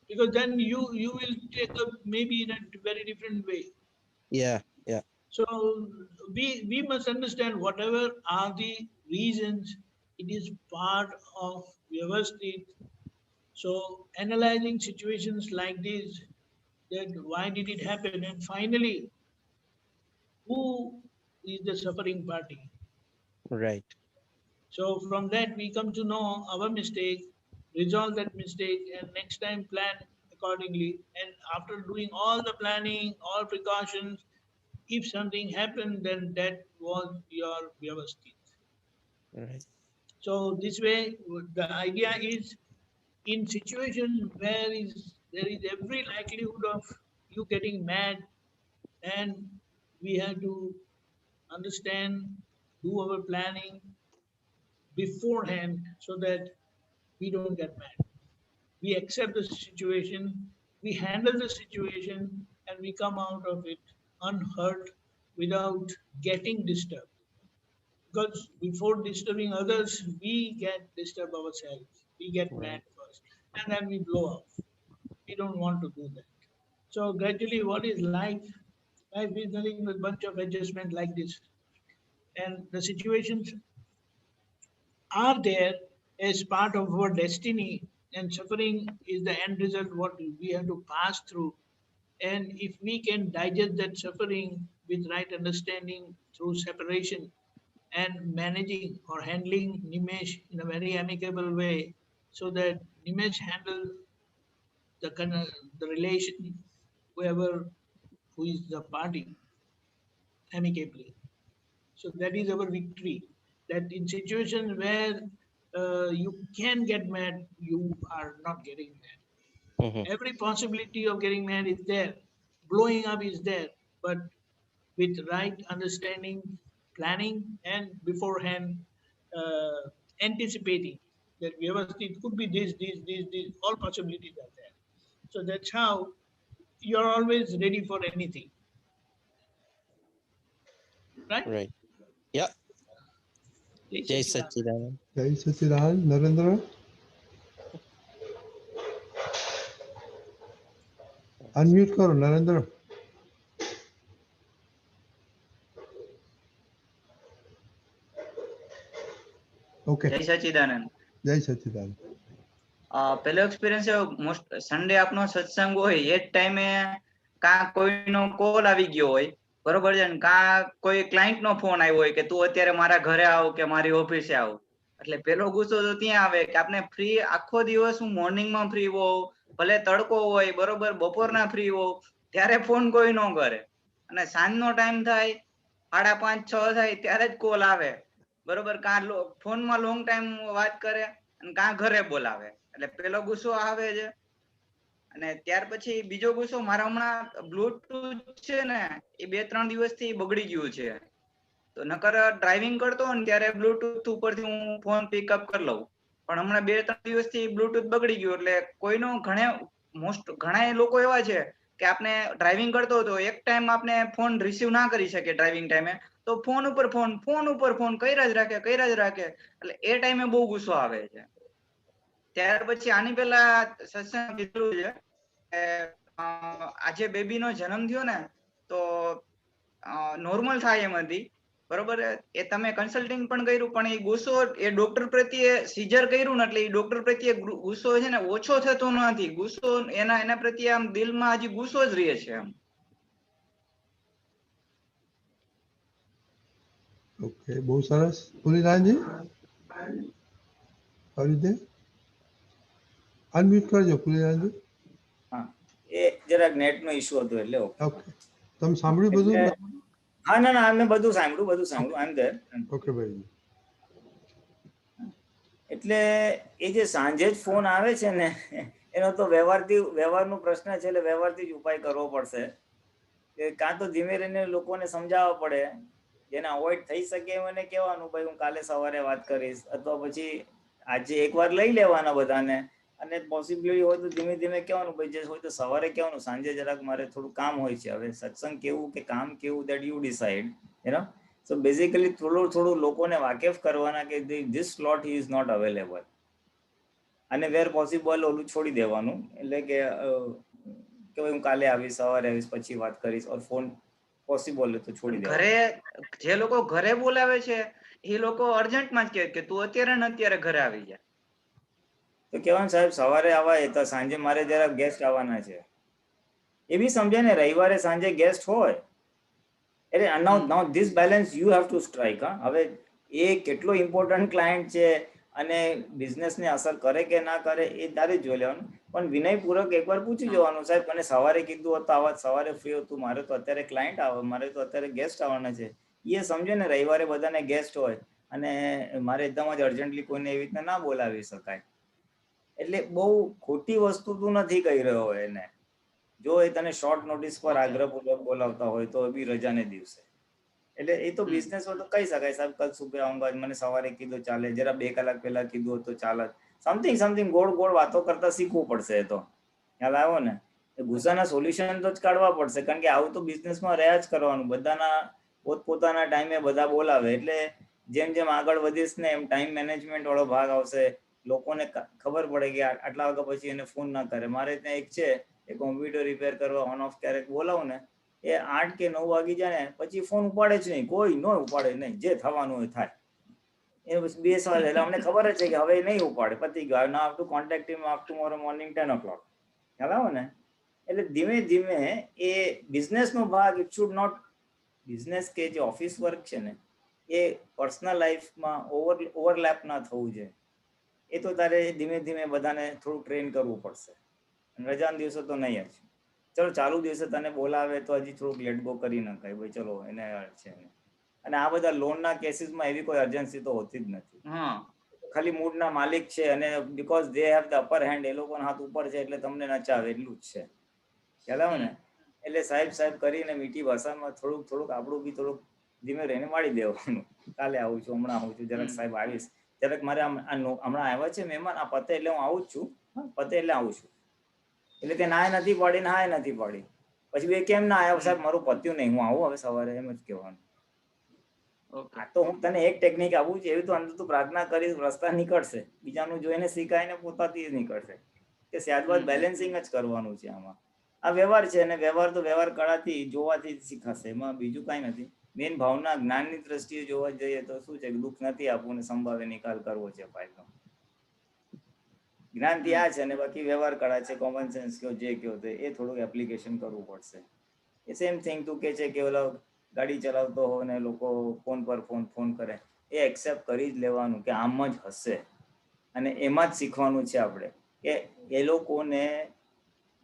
because then you will take up maybe in a very different way. yeah. So we must understand whatever are the reasons. It is part of Vyavasthit. So analyzing situations like this, that why did it happen, and finally, who is the suffering party? Right. So from that we come to know our mistake, resolve that mistake, and next time plan accordingly. And after doing all the planning, all precautions, if something happened, then that was your Vyavasthit. Right. So this way, the idea is, in situations where there is every likelihood of you getting mad, and we have to understand, do our planning beforehand so that we don't get mad. We accept the situation, we handle the situation, and we come out of it unhurt without getting disturbed. Because before disturbing others, we get disturbed ourselves. We get mad first, and then we blow off. We don't want to do that. So gradually, what is life? Life is nothing but a bunch of adjustment like this. And the situations are there as part of our destiny, and suffering is the end result what we have to pass through. And if we can digest that suffering with right understanding through separation and managing or handling Nimesh in a very amicable way, so that Nimesh handle the relation, whoever who is the party, amicably. So that is our victory. That in situations where you can get mad, you are not getting mad. Mhm. Every possibility of getting mad is there, blowing up is there, but with right understanding, planning, and beforehand anticipating that Vyavasthit could be this, all possibilities are there. So that's how you're always ready for anything, right? Right. Yeah. Jai Sachidanand. Jai Sachidanand. Narendra? Unmute karo, Narendra. Okay. જય સચિદાનંદ. Jai Sachidanand. પેલો એક્સપિરિયન્સ મોસ્ટ સન્ડે આપનો સત્સંગ હોય એ જ ટાઈમે કા કોઈનો કોલ આવી ગયો હોય, બરોબર છે ને, કા કોઈ ક્લાયન્ટ નો ફોન આવ્યો હોય કે તું અત્યારે મારા ઘરે આવ કે મારી ઓફિસે આવ, એટલે પેલો ગુસ્સો તો ત્યાં આવે કે આપણે ફ્રી આખો દિવસ હું મોર્નિંગમાં ફ્રી હોઉં, ભલે તડકો હોય, બરોબર, બપોરના ફ્રી હોઉં, ત્યારે ફોન કોઈ ન કરે, અને સાંજનો ટાઈમ થાય 5:30-6 થાય ત્યારે જ કોલ આવે, બરોબર, કા ફોનમાં લોંગ ટાઈમ વાત કરે અને કા ઘરે બોલાવે, એટલે પેલો ગુસ્સો આવે છે. અને ત્યાર પછી બીજો ગુસ્સો, મારા હમણાં બ્લુટૂથ છે ને એ 2-3 દિવસથી બગડી ગયું છે, તો નકર ડ્રાઇવિંગ કરતો હોય ને ત્યારે બ્લુટૂથ ઉપરથી હું ફોન પિકઅપ કરી લઉં, પણ હમણાં 2-3 દિવસથી બ્લુટૂથ બગડી ગયું, એટલે કોઈનો ઘણા લોકો એવા છે કે આપણે ડ્રાઇવિંગ કરતો હતો, એક ટાઈમ આપણે ફોન રિસીવ ના કરી શકે ડ્રાઇવિંગ ટાઈમે, તો ફોન ઉપર ફોન કર્યા જ રાખે, એટલે એ ટાઈમે બહુ ગુસ્સો આવે છે. ત્યાર પછી આની પેલા સત્સંગ કીધું છે કે આજે બેબીનો જન્મ થયો ને તો નોર્મલ થાય એમ હતી, બરોબર, એ તમે કન્સલ્ટિંગ પણ કર્યું, પણ એ ગુસ્સો એ ડોક્ટર પ્રત્યે સીઝર કર્યું ને એટલે એ ડોક્ટર પ્રત્યે ગુસ્સો છે ને ઓછો થતો નથી, ગુસ્સો એના પ્રત્યે આમ દિલમાં હજી ગુસ્સો જ રહે છે આમ. ઓકે, બહુ સરસ. પુરીલાલજી, how is it? અનમ્યુટ કરજો પુરીલાલજી. હા, એ જરાક નેટનો ઇશ્યુ હતો એટલે. ઓકે, તમે સાંભળ્યું બધું? હા, ના, અમે બધું સાંભળ્યું, આઈ એમ ધેર. ઓકે ભાઈ. એટલે એ જે સાંજે જ ફોન આવે છે ને એનો તો વ્યવહારનો પ્રશ્ન છે, એટલે વ્યવહારથી જ ઉપાય કરવો પડશે, કે કાં તો ધીમે રહીને લોકોને સમજાવવા પડે, જેને અવોઇડ થઈ શકે એને કહેવાનું ભાઈ હું કાલે સવારે વાત કરીશ, અથવા પછી આજે એકવાર લઈ લેવાના બધાને અને પોસિબિલિટી હોય તો ધીમે ધીમે કહેવાનું ભાઈ જે હોય તો સવારે કહેવાનું સાંજે જરાક મારે થોડું કામ હોય છે. હવે સત્સંગ કેવું કે કામ કેવું that you decide so basically થોડું લોકોને વાકેફ કરવાના કે this slot he is not available, અને વેર પોસિબલ ઓલું છોડી દેવાનું, એટલે કે હું કાલે આવીશ, સવારે આવીશ, પછી વાત કરીશ, ઓર ફોન પોસિબલ હોય તો છોડી દેવાનો. ઘરે જે લોકો ઘરે બોલાવે છે એ લોકો અર્જન્ટમાં જ કહે કે તું અત્યારે ને અત્યારે ઘરે આવી જા. તો કહેવાનું સાહેબ સવારે આવાય તો સાંજે મારે જરા ગેસ્ટ આવવાના છે, એ બી સમજે ને. રવિવારે સાંજે ગેસ્ટ હોય એટલે now this balance you have to strike. હવે એ કેટલો ઇમ્પોર્ટન્ટ ક્લાયન્ટ છે અને બિઝનેસને અસર કરે કે ના કરે એ તારે જોઈ લેવાનું, પણ વિનયપૂર્વક એકવાર પૂછી જવાનું, સાહેબ મને સવારે કીધું હતું આવા, સવારે ફ્રી હતું, મારે તો અત્યારે ક્લાયન્ટ આવે, મારે તો અત્યારે ગેસ્ટ આવવાના છે. એ સમજે ને રવિવારે બધાને ગેસ્ટ હોય અને મારે એકદમ જ અર્જન્ટલી કોઈને એવી રીતના ના બોલાવી શકાય. એટલે બહુ ખોટી વસ્તુ તું નથી કહી રહ્યો એને. જો એ તને શોર્ટ નોટિસ પર આગ્રહપૂર્વક બોલાવતા હોય તો બી રજાને દિવસે, એટલે એ તો બિઝનેસ હોય તો કહી શકાય, સાહેબ કલ સુબહ આઉંગા, મને સવારે કીધું ચાલે, જરા 2 કલાક પહેલા કીધું તો ચાલે. સમથિંગ ગોળ વાતો કરતા શીખવું પડશે. એ તો ખ્યાલ આવ્યો ને. એ ગુસ્સાના સોલ્યુશન તો જ કાઢવા પડશે, કારણ કે આવું તો બિઝનેસમાં રહ્યા જ કરવાનું. બધાના પોતપોતાના ટાઈમે બધા બોલાવે, એટલે જેમ આગળ વધીશ ને એમ ટાઈમ મેનેજમેન્ટ વાળો ભાગ આવશે. લોકોને ખબર પડે કે આટલા વાગ્યા પછી એને ફોન ના કરે. મારે ત્યાં એક છે એ કોમ્પ્યુટર રિપેર કરવા ઓન ઓફ ક્યારેક બોલાવું ને, એ 8 કે 9 વાગી જાય ને પછી ફોન ઉપાડે જ નહીં, કોઈ ન ઉપાડે નહીં, જે થવાનું હોય થાય. એ બસ 2 સવાલ, એટલે અમને ખબર જ છે કે હવે નહીં ઉપાડે, પતી ગયો. ના હાવ ટુ કોન્ટેક્ટ હિમ આફ્ટર ટુમોરો મોર્નિંગ 10 o'clock. ખ્યાલ આવે ને. એટલે ધીમે ધીમે એ બિઝનેસનો ભાગ, ઇટ શુડ નોટ, બિઝનેસ કે જે ઓફિસ વર્ક છે ને એ પર્સનલ લાઈફમાં ઓવરલેપ ના થવું જોઈએ. એ તો તારે ધીમે ધીમે બધાને થોડું ટ્રેન કરવું પડશે. રજાના દિવસે તો નહીં જ. ચલો ચાલુ દિવસે તને બોલાવે તો હજી થોડુંક લેટ ગો કરી નખાય, ભાઈ ચલો એને છે. અને આ બધા લોનના કેસીસમાં એવી કોઈ અર્જન્સી તો હોતી જ નથી. ખાલી મૂડના માલિક છે અને because they have the upper hand, એ લોકોના હાથ ઉપર છે એટલે તમને નચાવે, એટલું જ છે. ખ્યાલ આવે ને. એટલે સાહેબ કરીને મીઠી ભાષામાં થોડુંક આપણું બી થોડુંક ધીમે રહીને વાળી દેવાનું. કાલે આવું છું, હમણાં આવું છું, જરાક સાહેબ આવીશ, જરાક મારે હમણાં આવ્યા છે મહેમાન, આ પતે એટલે હું આવું જ છું, પતે એટલે આવું છું. એટલે તે નાય નથી પાડી ને હાય નથી પાડી, પછી બે કેમ ના આવ્યા સાહેબ, મારું પત્યું નહીં, હું આવું હવે સવારે, એમ જ કહેવાનું. આ તો હું તને એક ટેકનિક આપું છું, એવી તો અંદર તું પ્રાર્થના કરીશ, રસ્તા નીકળશે. બીજાનું જોઈને શીખાય ને પોતાથી જ નીકળશે. કે ત્યારબાદ બેલેન્સિંગ જ કરવાનું છે આમાં. આ વ્યવહાર છે, અને વ્યવહાર તો વ્યવહાર કળાથી જોવાથી જ શીખાશે, એમાં બીજું કાંઈ નથી. મેન ભાવના જ્ઞાનની દ્રષ્ટિએ જોવા જઈએ તો શું છે કે દુઃખ નથી આપવું ને સંભાવે નિકાલ કરવો છે ફાયદો. જ્ઞાનથી આ છે, અને બાકી વ્યવહાર કળા છે, કોમન સેન્સ કયો જે કયો તે એ થોડુંક એપ્લિકેશન કરવું પડશે. એ સેમ થિંગ તું કે છે કે ઓલો ગાડી ચલાવતો હોય ને લોકો ફોન પર ફોન કરે, એ એક્સેપ્ટ કરી જ લેવાનું કે આમ જ હશે, અને એમાં જ શીખવાનું છે આપણે કે એ લોકોને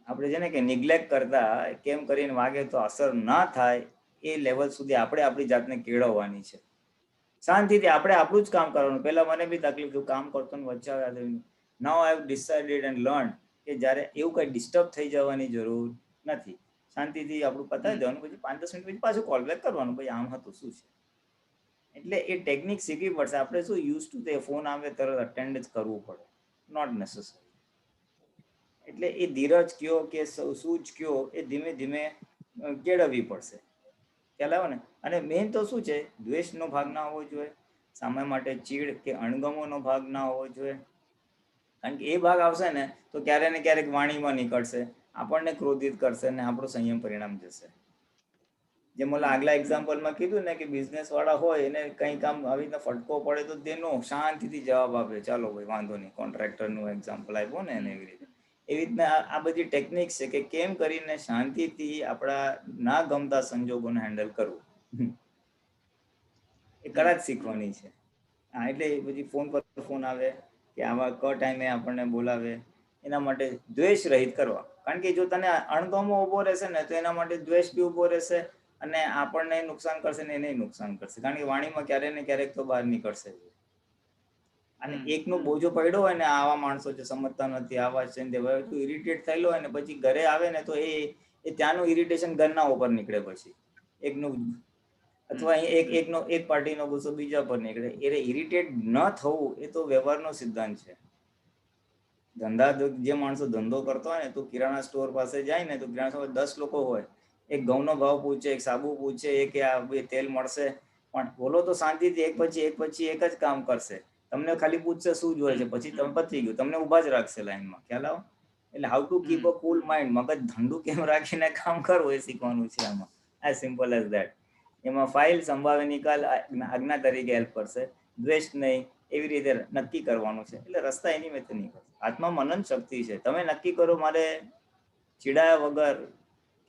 આપણે છે ને કે નિગ્લેક્ટ કરતા કેમ કરીને વાગે તો અસર ના થાય એ લેવલ સુધી આપણે આપણી જાતને કેળવવાની છે. શાંતિથી આપણે આપણું જ કામ કરવાનું. પહેલા મને બી તકલીફ હતું, કામ કરતો ને વચ્ચે આવ્યા. Now I have decided and learn કે જ્યારે એવું કંઈ ડિસ્ટર્બ થઈ જવાની જરૂર નથી. શાંતિથી આપણું પતાવી દેવાનું, પછી 5-10 મિનિટ પછી પાછું કોલ બેક કરવાનું, ભાઈ આમ હતું શું છે. એટલે એ ટેકનિક શીખવી પડશે. આપણે શું યુઝ ટુ તે ફોન આવે તરત અટેન્ડ જ કરવું પડે, નોટ નેસેસરી. એટલે એ ધીરજ કયો કે સૂઝ કયો એ ધીમે ધીમે કેળવવી પડશે. ખ્યાલ આવે ને. અને મેઇન તો શું છે, દ્વેષનો ભાગ ના હોવો જોઈએ, સામે માટે ચીડ કે અણગમોનો ભાગ ના હોવો જોઈએ. કારણ કે એ ભાગ આવશે ને તો ક્યારે ને ક્યારેક વાણીમાં નીકળશે, આપણને ક્રોધિત કરશે ને આપણો સંયમ પરિણામ જશે. જેમ ઓલા આગલા એક્ઝામ્પલમાં કીધું ને કે બિઝનેસ વાળા હોય એને કંઈ કામ આવી રીતે ફટકો પડે તો તેનો શાંતિથી જવાબ આપે, ચાલો ભાઈ વાંધો નહીં, કોન્ટ્રાક્ટરનું એક્ઝામ્પલ આપ્યો ને એને એવી રીતે. એવી રીતના આ બધી ટેકનિક છે કે કેમ કરીને શાંતિથી આપણા ના ગમતા સંજોગોને હેન્ડલ કરવું, એ કળા જ શીખવાની છે. હા, એટલે પછી ફોન આવે કે આવા ટાઈમે આપણને બોલાવે, એના માટે દ્વેષ રહિત કરવા. કારણ કે જો તને અણગમો ઉભો રહેશે ને તો એના માટે દ્વેષ બી ઉભો રહેશે, અને આપણને નુકસાન કરશે ને એને નુકસાન કરશે. કારણ કે વાણીમાં ક્યારેક ને ક્યારેક તો બહાર નીકળશે. અને એકનો બોજો પડ્યો હોય ને આવા માણસો જે સમજતા નથી, આવા છે તું ઇરિટેટ થયેલો હોય ને પછી ઘરે આવે ને તો એ ત્યાંનું ઇરિટેશન ઘરના ઉપર નીકળે પછી એકનું, અથવા એક પાર્ટીનો ગુસ્સો બીજા પર નીકળે. એટલે ઇરિટેટ ન થવું એ તો વ્યવહારનો સિદ્ધાંત છે. ધંધા જે માણસો ધંધો કરતો હોય ને, તો કિરાણા સ્ટોર પાસે જાય ને, તો કિરાણા સ્ટોર 10 લોકો હોય, એક ઘઉંનો ભાવ પૂછે, એક સાબુ પૂછે, એક આ તેલ મળશે, પણ બોલો તો શાંતિથી એક પછી એક જ કામ કરશે. તમને ખાલી પૂછશે શું જોઈએ છે, પછી તમે પતી ગયું, તમને ઊભા જ રાખશે લાઈનમાં. ખ્યાલ આવો? એટલે how to keep a cool mind, મગજ ઠંડુ કેમ રાખીને કામ કરવું એ શીખવાનું છે આમાં. As simple as that. એમાં ફાઇલ સંભાવે નિકાલ આજ્ઞા તરીકે હેલ્પ કરશે, દ્વેષ નહીં, એવી રીતે નક્કી કરવાનું છે. એટલે રસ્તા એની મેં નહીં કરશે. આત્મા મનન શક્તિ છે. તમે નક્કી કરો મારે ચીડાયા વગર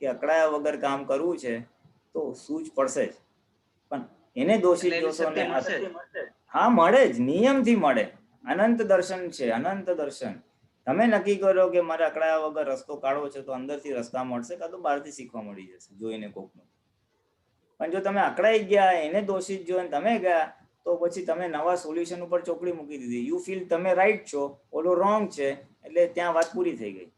કે અકળાયા વગર કામ કરવું છે, તો સૂઝ પડશે જ. પણ એને દોષિત જોશો ને, હા મળે જ, નિયમથી મળે. અનંત દર્શન છે, અનંત દર્શન. તમે નક્કી કરો કે મારે અકળાયા વગર રસ્તો કાઢવો છે, તો અંદરથી રસ્તા મળશે, કાં તો બહારથી શીખવા મળી જશે જોઈને કોકનું. પણ જો તમે અકળાઈ ગયા, એને દોષિત જોઈને તમે ગયા, તો પછી તમે નવા સોલ્યુશન ઉપર ચોકડી મૂકી દીધી. યુ ફીલ તમે રાઈટ છો, ઓલો રોંગ છે, એટલે ત્યાં વાત પૂરી થઈ ગઈ.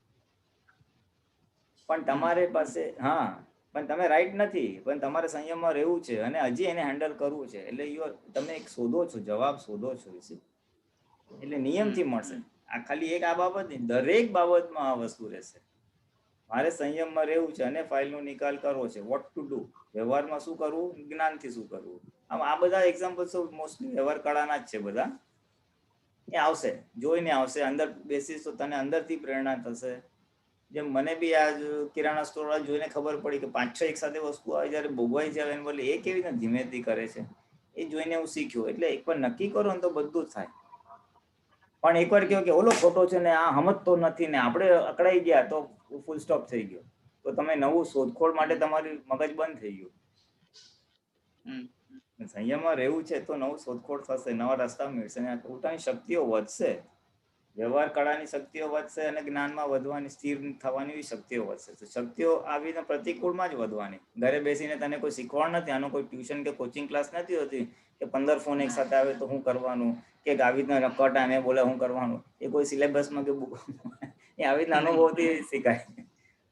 પણ તમારે પાસે, હા, પણ તમે રાઈટ નથી, પણ તમારે સંયમમાં રહેવું છે અને હજી એને હેન્ડલ કરવું છે. એટલે તમે એક શોધો છો, જવાબ શોધો છો. એટલે નિયમથી મળશે. આ ખાલી એક આ બાબત નહીં, દરેક બાબતમાં આ વસ્તુ રહેશે. મારે સંયમમાં રહેવું છે અને ફાઇલનો નિકાલ કરવો છે. વોટ ટુ ડુ, વ્યવહારમાં શું કરવું, જ્ઞાનથી શું કરવું. આમ આ બધા એક્ઝામ્પલ્સ મોસ્ટલી વ્યવહાર કળાના જ છે બધા. એ આવશે, જોઈને આવશે. અંદર બેસીશ તો તને અંદરથી પ્રેરણા થશે. જેમ મને બી આ કિરાણા સ્ટોર જોઈને ખબર પડી કે 5-6 એક સાથે વસ્તુ આવે, જ્યારે ભોગવાઈ જાય એને બોલે એ કેવી રીતે ધીમેથી કરે છે, એ જોઈને હું શીખ્યો. એટલે એકવાર નક્કી કરો ને તો બધું જ થાય. પણ એકવાર કહો કે ઓલો ખોટો છે ને આ સમજતો નથી ને આપણે અકળાઈ ગયા, તો ફૂલ સ્ટોપ થઈ ગયો. તો તમે નવું શોધખોળ માટે તમારી મગજ બંધ થઈ ગયું. સંયમમાં રહેવું છે તો નવું શોધખોળ થશે, નવા રસ્તા મળશે, પોતાની શક્તિઓ વધશે. વ્યવહાર કળાની શક્તિઓ વધશે અને જ્ઞાનમાં વધવાની, સ્થિર થવાની શક્તિઓ વધશે. તો શક્તિઓ આવીને પ્રતિકૂળમાં જ વધવાની. ઘરે બેસીને તને કોઈ શીખવાડ નથી, આનો કોઈ ટ્યુશન કે કોચિંગ ક્લાસ નથી હોતી કે 15 ફોન એક સાથે આવે તો શું કરવાનું, કે આવી રીતના કટ આને બોલે શું કરવાનું. એ કોઈ સિલેબસમાં કે બુક, એ આવી રીતના અનુભવથી શીખાય.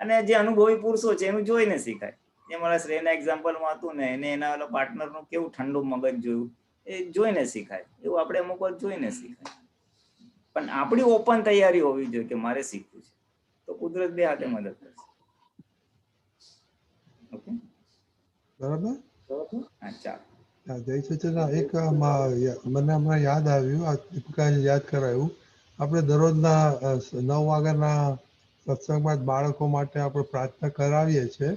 અને જે અનુભવી પુરુષો છે એનું જોઈને શીખાય. જે મારા શ્રેયના એક્ઝામ્પલમાં હતું ને, એને એના ઓલા પાર્ટનરનું કેવું ઠંડુ મગજ જોયું, એ જોઈને શીખાય. એવું આપણે અમુક વાર જોઈને શીખાય. પણ આપણી ઓપન તૈયારી હોવી જોઈએ કે મારે શીખવું છે, તો કુદરત બે હાથે મદદ કરશે. ઓકે, બરાબર. હા, ચાલો. જય સચિદાનંદ. એક મને હમણાં યાદ આવ્યું, આ દીપિકાએ યાદ કરાયું. આપણે દરરોજના 9 વાગ્યાના સત્સંગમાં બાળકો માટે આપણે પ્રાર્થના કરાવીએ છીએ.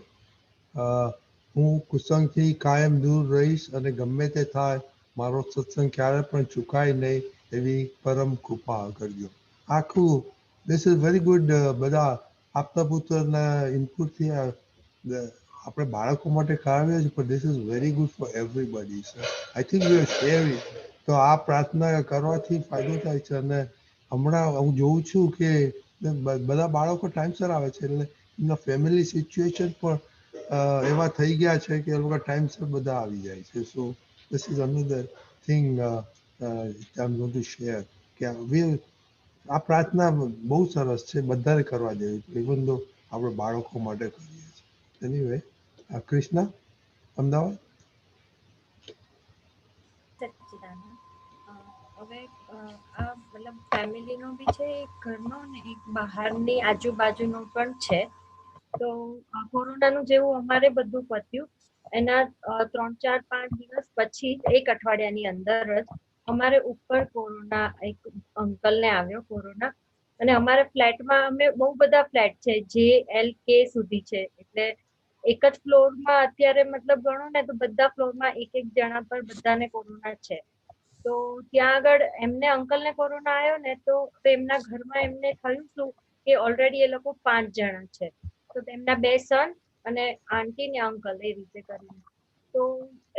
હું કુસંગથી કાયમ દૂર રહીશ અને ગમે તે થાય મારો સત્સંગ ક્યારે પણ ચૂકાય નહીં, એવી પરમ કૃપા કરજો. આખું ધીસ ઇઝ વેરી ગુડ. બધા આપતા પુત્રના ઇનપુટથી આપણે બાળકો માટે કરાવીએ છીએ, પણ this is very good for everybody. I think we are sharing. તો આ પ્રાર્થના કરવાથી ફાયદો થાય છે. અને હમણાં હું જોઉં છું કે બધા બાળકો ટાઈમસર આવે છે, એટલે એમના ફેમિલી સિચ્યુએશન પણ એવા થઈ ગયા છે કે એ લોકો ટાઈમસર બધા આવી જાય છે. So this is another thing I am going to share કે આ પ્રાર્થના બહુ સરસ છે, બધાને કરવા જેવી છે, ઇવન ધો આપણે બાળકો માટે કરીએ છીએ. એનીવે, કૃષ્ણા, અમદાવાદ. સચ્ચિદાનંદ. હવે આ મતલબ ફેમિલીનો બી છે, એક ઘરનો ને એક બહારની આજુબાજુનો પણ છે. તો કોરોનાનું જેવું અમારે બધું પત્યું, એના 3-4-5 દિવસ પછી, એક અઠવાડિયાની અંદર જ અમારે ઉપર કોરોના, એક અંકલને આવ્યો કોરોના. અને અમારા ફ્લેટમાં અમે બહુ બધા ફ્લેટ છે, JLK સુધી છે. એટલે એક જ ફ્લોરમાં અત્યારે મતલબ ગણો ને તો બધા ફ્લોરમાં એક જણા પર બધાને કોરોના છે. તો ત્યાં આગળ એમને અંકલને કોરોના આવ્યો ને, તો એમના ઘરમાં એમને થયું શું કે ઓલરેડી એ લોકો 5 જણા છે. તો તેમના 2 સન અને આંટી ને અંકલ, એ રીતે કરીને. તો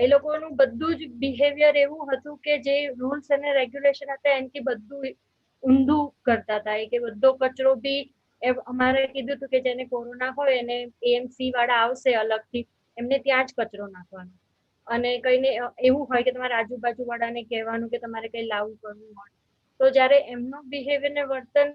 એ લોકોનું બધું જ બિહેવિયર એવું હતું કે જે રૂલ્સ અને રેગ્યુલેશન હતા એનાથી બધું ઊંધું કરતા હતા. કે બધો કચરો બી અમારે કીધું હતું કે જેને કોરોના હોય એને AMC વાળા આવશે અલગથી, એમને ત્યાં જ કચરો નાખવાનો. અને કઈને એવું હોય કે તમારે આજુબાજુ વાળાને કહેવાનું કે તમારે કઈ લાવું કરવું હોય. તો જયારે એમનું બિહેવિયર ને વર્તન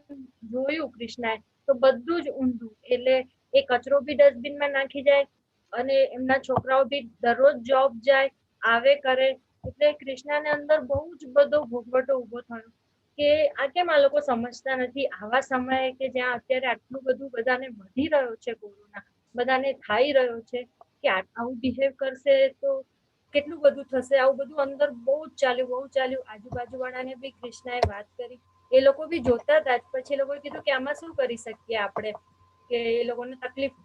જોયું કૃષ્ણાએ, તો બધું જ ઊંધું. એટલે એ કચરો બી ડસ્ટબિનમાં નાખી જાય અને એમના છોકરાઓ બી દરરોજ જોબ જાય આવે કરે. એટલે કૃષ્ણાને અંદર બહુ જ બધો ભોગવટો ઉભો થયો. કે આ કેમ આ લોકો સમજતા નથી આવા સમયે કે જ્યાં અત્યારે આટલું બધું બધાને વધી રહ્યો છે કોરોના, બધાને થઈ રહ્યો છે કે આવું બિહેવ કરશે તો કેટલું બધું થશે. આવું બધું અંદર બહુ જ ચાલ્યું. આજુબાજુ વાળાને બી કૃષ્ણાએ વાત કરી, એ લોકો બી જોતા હતા. પછી એ લોકોએ કીધું કે આમાં શું કરી શકીએ આપણે, કે એ લોકોને તકલીફ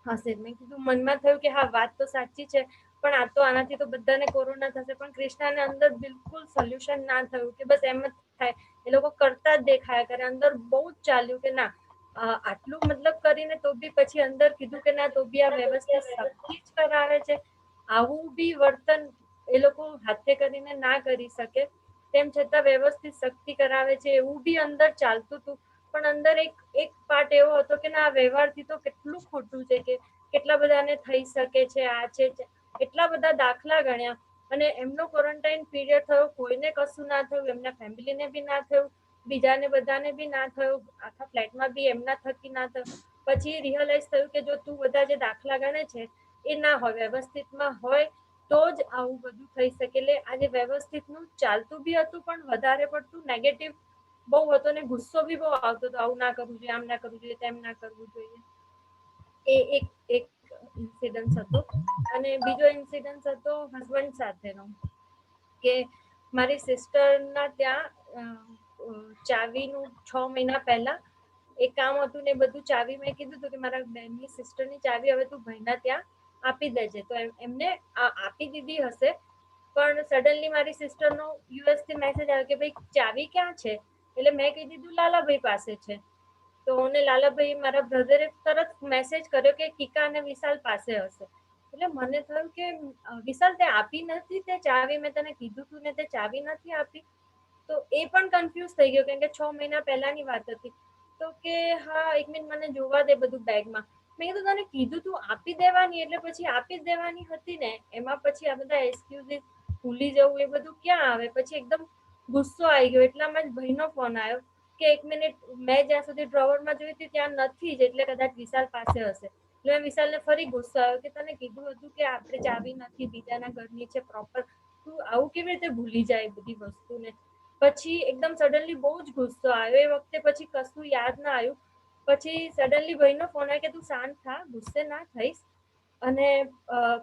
હશે. મેં કીધું, મનમાં થયું કે હા વાત તો સાચી છે, પણ આ તો આનાથી તો બધાને કોરોના થશે. પણ કૃષ્ણાને અંદર બિલકુલ સોલ્યુશન ના થયું, કે બસ એમ જ થાય, એ લોકો કરતા જ દેખાયા કરે. અંદર બહુ જ ચાલ્યું કે ના આટલું મતલબ કરીને તો બી પછી અંદર કીધું કે ના તો બી આ વ્યવસ્થિત સખ્તી જ કરાવે છે. આવું બી વર્તન એ લોકો હાથે કરીને ના કરી શકે, તેમ છતાં વ્યવસ્થિત સખ્તી કરાવે છે એવું બી અંદર ચાલતું હતું. પણ અંદર એક પાર્ટ એવો હતો કે ના વ્યવહારથી તો કેટલું ખોટું છે, કે કેટલા બધાને થઈ શકે છે, આ છે. એટલા બધા દાખલા ગણ્યા અને એમનો ક્વોરન્ટાઇન પીરિયડ થયો, કોઈને કશું ના થયું, એમના ફેમિલીને બી ના થયું, બીજાને બધાને બી ના થયું, આખા ફ્લેટમાં બી એમના થકી ના થયું. પછી રિયલાઇઝ થયું કે જો તું બધા જે દાખલા ગણે છે એ ના હોય, વ્યવસ્થિતમાં હોય તો જ આવું બધું થઈ શકે. એટલે આજે વ્યવસ્થિતનું ચાલતું બી હતું, પણ વધારે પડતું નેગેટિવ બહુ હતો ને ગુસ્સો બી બહુ આવતો હતો, આવું ના કરવું જોઈએ, આમ ના કરવું જોઈએ, તેમ ના કરવું જોઈએ. એ એક ઇન્સિડન્સ હતો. અને બીજો ઇન્સિડન્સ હતો હસબન્ડ સાથેનો, કે મારી સિસ્ટરના ત્યાં ચાવીનું 6 મહિના પહેલા એક કામ હતું ને બધું ચાવી મેં કીધું હતું કે મારા બેનની સિસ્ટરની ચાવી હવે તું ભાઈના ત્યાં આપી દેજે. તો એમને આપી દીધી હશે, પણ સડનલી મારી સિસ્ટરનો યુએસ થી મેસેજ આવ્યો કે ભાઈ ચાવી ક્યાં છે. એટલે મેં કહી દીધું લાલાભાઈ પાસે છે. તો લાલાભાઈ મારા બ્રધરે તરત મેસેજ કર્યો કે કિકા અને વિશાલ પાસે હશે. એટલે મને થયું કે વિશાલ તે આપી નથી તે ચાવી, મેં તને કીધું તું ને તે ચાવી નથી આપી. તો એ પણ કન્ફ્યુઝ થઈ ગયો, કેમ કે 6 મહિના પહેલાની વાત હતી. તો કે હા એક મિનિટ મને જોવા દે બધું બેગમાં. મેં કીધું તને કીધું તું આપી દેવાની, એટલે પછી આપી જ દેવાની હતી ને. એમાં પછી આ બધા એક્સક્યુઝીસ, ભૂલી જવું, એ બધું ક્યાં આવે. પછી એકદમ ગુસ્સો આવી ગયો. એટલામાં જ ભાઈનો ફોન આવ્યો કે એક મિનિટ, મેં જ્યાં સુધી ડ્રોવરમાં જોઈ હતી ત્યાં નથી જ, એટલે કદાચ વિશાલ પાસે હશે. એટલે મેં વિશાલને ફરી ગુસ્સો આવ્યો કે તને કીધું હતું કે આપણે ચાવી નથી, બીજાના ઘરની છે પ્રોપર, તું આવું કેવી રીતે ભૂલી જાય બધી વસ્તુને. પછી એકદમ સડનલી બહુ જ ગુસ્સો આવ્યો. એ વખતે પછી કશું યાદ ના આવ્યું. પછી સડનલી ભાઈનો ફોન આવ્યો કે તું શાંત થા, ગુસ્સે ના થઈશ. અને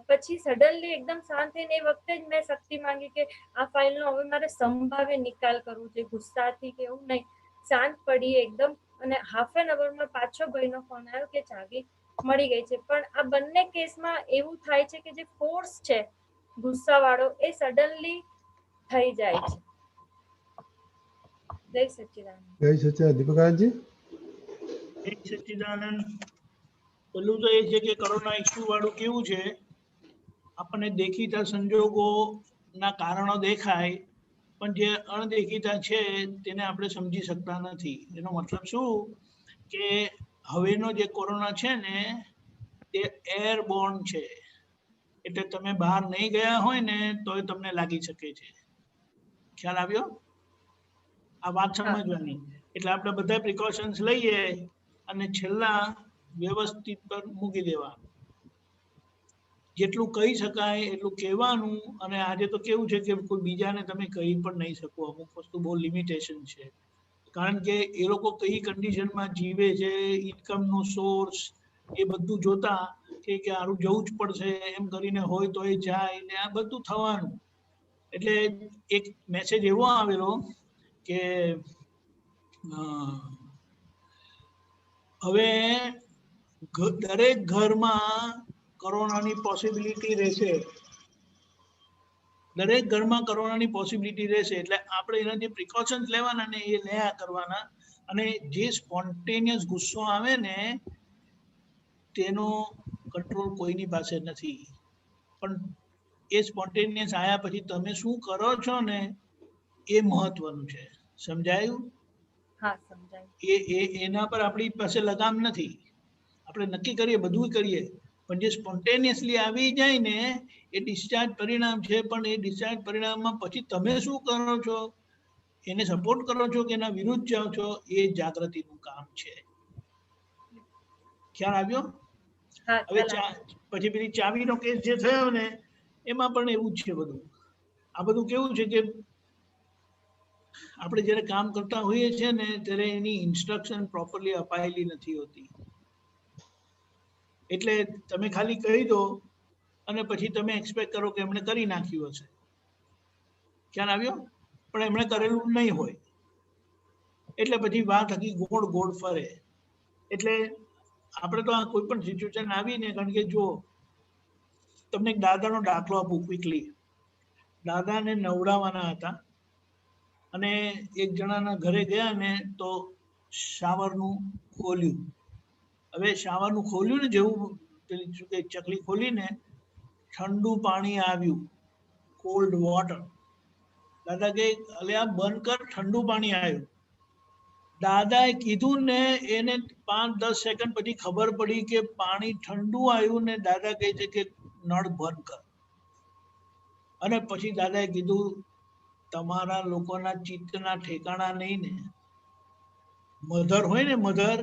પછી સડનલી એકદમ શાંત થઈને એ વખતે જ મેં શક્તિ માંગી કે આ ફાઇલનો હવે મારે સંભાવે નિકાલ કરવો છે, ગુસ્સાથી કે એવું નહીં. શાંત પડી એકદમ, અને હાફ એન અવરમાં પાછો ભાઈનો ફોન આવ્યો કે ચાવી મળી ગઈ છે. પણ આ બંને કેસમાં એવું થાય છે કે જે ફોર્સ છે ગુસ્સા વાળો, એ સડનલી થઈ જાય છે. જય સચ્ચિદાનંદ. જય સચ્ચિદાનંદ. દીપકાનંદજી. જય સચ્ચિદાનંદ. પેલું તો એ છે કે કોરોના ઇસ્યુ વાળું કેવું છે, આપણને દેખીતા સંજોગોના કારણો દેખાય, પણ જે અણદેખીતા છે તેને આપણે સમજી શકતા નથી. એનો મતલબ શું કે હવેનો જે કોરોના છે ને તે એરબોર્ન છે. એટલે તમે બહાર નહીં ગયા હોય ને તોય તમને લાગી શકે છે. ખ્યાલ આવ્યો? આ વાત સમજવાની. એટલે આપણે બધા પ્રિકોશન્સ લઈએ અને છેલ્લા વ્યવસ્થિત પર મૂકી દેવા. જેટલું કહી શકાય એટલું કહેવાનું. અને આજે તો કેવું છે કે કોઈ બીજાને તમે કહી પણ નહીં શકો. અમુક વસ્તુ બહુ લિમિટેશન છે, કારણ કે એ લોકો કઈ કન્ડિશનમાં જીવે છે, ઇન્કમનો સોર્સ, એ બધું જોતા કે આરું જવું જ પડશે એમ કરીને હોય તો એ જાય ને આ બધું થવાનું. એટલે એક મેસેજ એવો આવેલો કે હવે દરેક ઘરમાં કોરોનાની પોસિબિલિટી રહેશે. દરેક ઘરમાં કોરોનાની પોસિબિલિટી રહેશે. એટલે આપણે એના જે પ્રિકોશન્સ લેવાના ને એ લેયા કરવાના. અને જે સ્પોન્ટેનિયસ ગુસ્સો આવે ને તેનો કંટ્રોલ કોઈની પાસે નથી. પણ એ સ્પોન્ટેનિયસ આવ્યા પછી તમે શું કરો છો ને એ મહત્વનું છે. સમજાયું? હા, સમજાયું. એના પર આપણી પાસે લગામ નથી. આપણે નક્કી કરીએ, બધું કરીએ, પણ જે સ્પોન્ટેનિયસલી આવી જાય ને એ ડિસ્ચાર્જ પરિણામ છે. પણ એ ડિસ્ચાર્જ પરિણામમાં પછી તમે શું કરો છો, એને સપોર્ટ કરો છો કે એના વિરુદ્ધ જાઓ છો, એ જાગૃતિનું કામ છે. ખ્યાલ આવ્યો? હવે પછી પેલી ચાવીનો કેસ જે થયો ને એમાં પણ એવું જ છે બધું. આ બધું કેવું છે કે આપણે જ્યારે કામ કરતા હોઈએ છીએ ને ત્યારે એની ઇન્સ્ટ્રક્શન પ્રોપરલી અપાયેલી નથી હોતી. એટલે તમે ખાલી કહી દો અને પછી તમે એક્સપેક્ટ કરો કે એમણે કરી નાખ્યું હશે. ખ્યાલ આવ્યો? પણ એમણે કરેલું નહીં હોય એટલે પછી વાત આખી ગોળ ગોળ ફરે. એટલે આપણે તો આ કોઈ પણ સિચ્યુએશન આવીને, કારણ કે જો તમને એક દાદાનો દાખલો આપું ક્વિકલી. દાદાને નવડાવવાના હતા અને એક જણાના ઘરે ગયા ને તો શાવરનું ખોલ્યું. હવે શાવરનું ખોલ્યું ને, જેવું પેલી શું કે ચકલી ખોલીને ઠંડુ પાણી આવ્યું, કોલ્ડ વોટર. દાદા કે અલે આ બંધ કર, ઠંડુ પાણી આવ્યું. દાદાએ કીધું ને એને 5-10 સેકન્ડ પછી ખબર પડી કે પાણી ઠંડુ આવ્યું ને દાદા કહે છે કે નળ બંધ કર. અને પછી દાદાએ કીધું તમારા લોકોના ચિત્તના ઠેકાણા નહીં ને. મધર હોય ને, મધર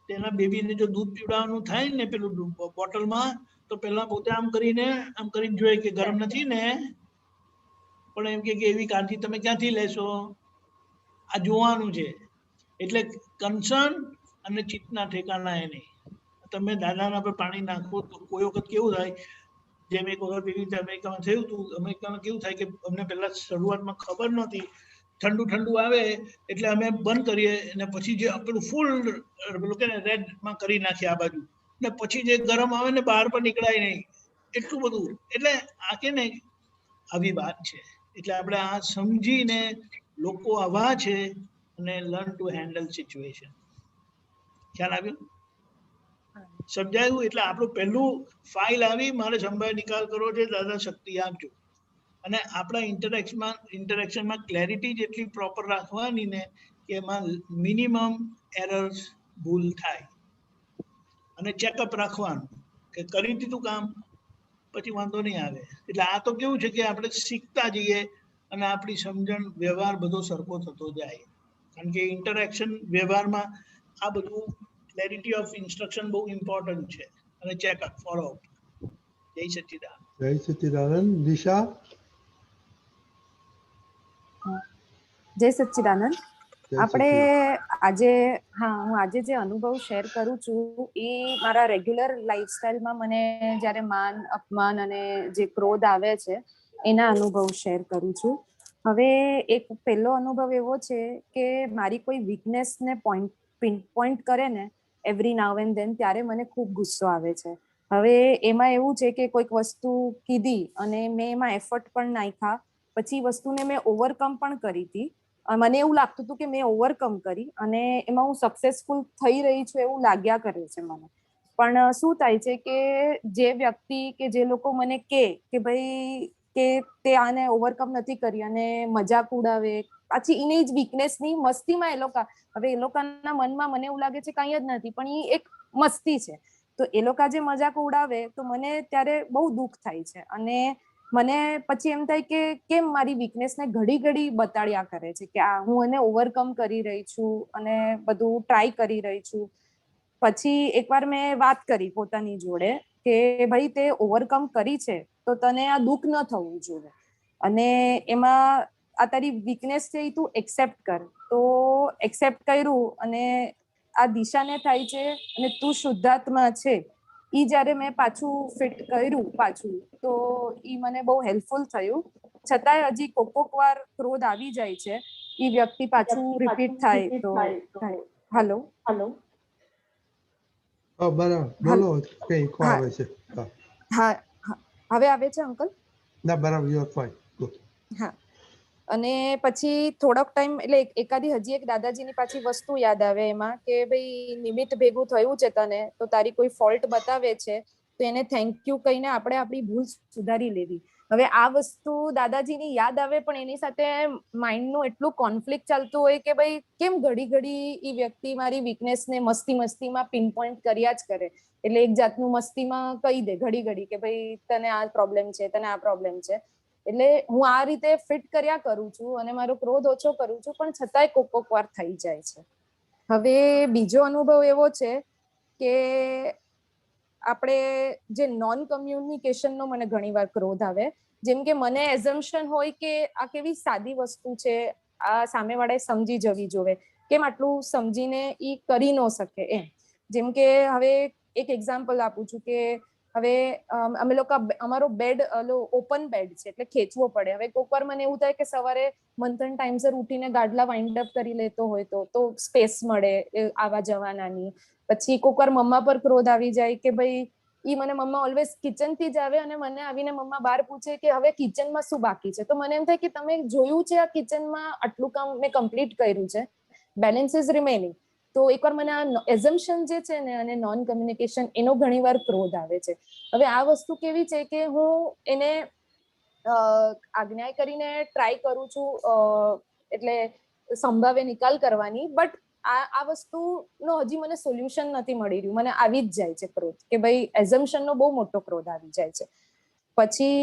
તેના બેબીને જો દૂધ પીવડાવવાનું થાય ને પેલું બોટલમાં, તો પેલા પોતે આમ કરીને જોઈએ કે ગરમ નથી ને. પણ એમ કે એવી કાળજી તમે ક્યાંથી લેશો? આ જોવાનું છે. એટલે કન્સર્ન અને ચિત્તના ઠેકાણા એ નહીં. તમે દાદાના પર પાણી નાખો તો કોઈ વખત કેવું થાય, જેમ એક વખત એવી રીતે અમેરિકામાં થયું હતું. અમેરિકામાં કેવું થાય કે અમને પહેલા શરૂઆતમાં ખબર નહોતી, ઠંડુ આવે એટલે અમે બંધ કરીએ અને પછી જે પેલું ફૂલ પેલું કે રેડમાં કરી નાખીએ આ બાજુ, ને પછી જે ગરમ આવે ને બહાર પર નીકળાય નહીં, એટલું બધું. એટલે આ કે ને આવી વાત છે. એટલે આપણે આ સમજીને લોકો આવા છે અને લર્ન ટુ હેન્ડલ સિચ્યુએશન. ખ્યાલ આવ્યો? સમજાયું? એટલે આપણું પહેલું ફાઇલ આવી, મારે સંભાળ નિકાલ કરવો છે, દાદા શક્તિ આપજો. અને આપણા ઇન્ટરેક્શનમાં ક્લેરિટી જેટલી પ્રોપર રાખવાની ને કે એમાં મિનિમમ એરર્સ ભૂલ થાય. અને ચેકઅપ રાખવાનું કે કરી દીધું કામ પછી વાંધો નહીં આવે. એટલે આ તો કેવું છે કે આપણે શીખતા જઈએ અને આપણી સમજણ વ્યવહાર બધો સરખો થતો જાય. કારણ કે ઇન્ટરેક્શન વ્યવહારમાં આ બધું ક્લેરિટી ઓફ ઇન્સ્ટ્રક્શન બહુ ઇમ્પોર્ટન્ટ છે. અને ચેકઅપ ફોલોઅપ. જય સચ્ચિદાનંદ. જય સચ્ચિદાનંદ. દિશા? જય સચ્ચિદાનંદ. આપણે હું આજે જે અનુભવ શેર કરું છું એ મારા રેગ્યુલર લાઈફસ્ટાઈલમાં મને જ્યારે માન અપમાન અને જે ક્રોધ આવે છે એના અનુભવ શેર કરું છું. હવે એક પહેલો અનુભવ એવો છે કે મારી કોઈ વીકનેસને પોઈન્ટ કરે ને એવરી નાવ એન્ડ ધેન, ત્યારે મને ખૂબ ગુસ્સો આવે છે. હવે એમાં એવું છે કે કોઈક વસ્તુ કીધી અને મેં એમાં એફર્ટ પણ નાખ્યા, પછી વસ્તુને મેં ઓવરકમ પણ કરી હતી. મને એવું લાગતું હતું કે મેં ઓવરકમ કરી અને એમાં હું સક્સેસફુલ થઈ રહી છું એવું લાગ્યા કરે છે મને. પણ શું થાય છે કે જે વ્યક્તિ કે જે લોકો મને કે ભાઈ કે તે આને ઓવરકમ નથી કરી અને મજાક ઉડાવે, પાછી એની જ વીકનેસની મસ્તીમાં એ લોકોના મનમાં મને એવું લાગે છે કંઈ જ નથી, પણ એ એક મસ્તી છે. તો એ લોકો જે મજાક ઉડાવે તો મને ત્યારે બહુ દુઃખ થાય છે. અને મને પછી એમ થાય કે કેમ મારી વીકનેસને ઘડી બતાડ્યા કરે છે કે હું એને ઓવરકમ કરી રહી છું અને બધું ટ્રાય કરી રહી છું. પછી એકવાર મેં વાત કરી પોતાની જોડે કે ભાઈ તે ઓવરકમ કરી છે તો તને આ દુઃખ ન થવું જોઈએ અને એમાં આ તારી વીકનેસ છે એ તું એક્સેપ્ટ કર. તો એક્સેપ્ટ કર્યું અને આ દિશાને થાય છે અને તું શુદ્ધાત્મા છે ઈ જ્યારે મેં પાછું ફિટ કર્યું તો ઈ મને બહુ હેલ્પફુલ થયું. છતાંય હજી કોક વાર ક્રોધ આવી જાય છે, ઈ વ્યક્તિ પાછું રિપીટ થાય તો હેલો બરાબર, બોલો. કઈ ઇકો આવે છે? હા, હવે આવે છે અંકલ? ના, બરાબર, યુ આર ફાઇન. ગુડ. હા. અને પછી થોડોક ટાઈમ એટલે એકાદી હજી એક દાદાજીની પાછી વસ્તુ યાદ આવે એમાં કે ભાઈ નિમિત્ત ભેગું થયું છે તને તો તારી કોઈ ફોલ્ટ બતાવે છે તો એને થેન્ક યુ કહીને આપણે આપણી ભૂલ સુધારી લેવી. હવે આ વસ્તુ દાદાજીની યાદ આવે પણ એની સાથે માઇન્ડનું એટલું કોન્ફ્લિક્ટ ચાલતું હોય કે ભાઈ કેમ ઘડી એ વ્યક્તિ મારી વીકનેસને મસ્તીમાં પિનપોઈન્ટ કર્યા જ કરે. એટલે એક જાતનું મસ્તીમાં કહી દે ઘડી કે ભાઈ તને આ પ્રોબ્લેમ છે, તને આ પ્રોબ્લેમ છે. એટલે હું આ રીતે ફિટ કર્યા કરું છું અને મારો ક્રોધ ઓછો કરું છું, પણ છતાંય કોક વાર થઈ જાય છે. હવે બીજો અનુભવ એવો છે કે આપણે જે નોન કમ્યુનિકેશનનો મને ઘણીવાર ક્રોધ આવે. જેમ કે મને એઝમ્પશન હોય કે આ કેવી સાદી વસ્તુ છે, આ સામેવાળાએ સમજી જવી જોવે. કેમ આટલું સમજીને ઈ કરી ન શકે એમ. જેમ કે હવે એક એક્ઝામ્પલ આપું છું કે હવે અમે લોકો અમારો બેડ ઓપન બેડ છે એટલે ખેંચવો પડે. હવે કોઈક વાર મને એવું થાય કે સવારે મંથન ટાઈમસર ઉઠીને ગાડલા વાઇન્ડ અપ કરી લેતો હોય તો સ્પેસ મળે આવા જવાનાની. પછી કોઈક વાર મમ્મા પર ક્રોધ આવી જાય કે ભાઈ ઈ મને મમ્મા ઓલવેઝ કિચન થી જ આવે અને મને આવીને મમ્મા બહાર પૂછે કે હવે કિચનમાં શું બાકી છે. તો મને એમ થાય કે તમે જોયું છે આ કિચનમાં આટલું કામ મેં કમ્પ્લીટ કર્યું છે, બેલેન્સ ઇઝ રિમેનિંગ. તો એકવાર મને આ એઝમ્પશન જે છે ને અને નોન કમ્યુનિકેશન એનો ઘણીવાર ક્રોધ આવે છે. હવે આ વસ્તુ કેવી છે કે હું એને આજ્ઞા કરીને ટ્રાય કરું છું એટલે સંભાવે નિકાલ કરવાની, બટ આ વસ્તુનો હજી મને સોલ્યુશન નથી મળી રહ્યું. મને આવી જ જાય છે ક્રોધ કે ભાઈ એઝમ્પશનનો બહુ મોટો ક્રોધ આવી જાય છે. પછી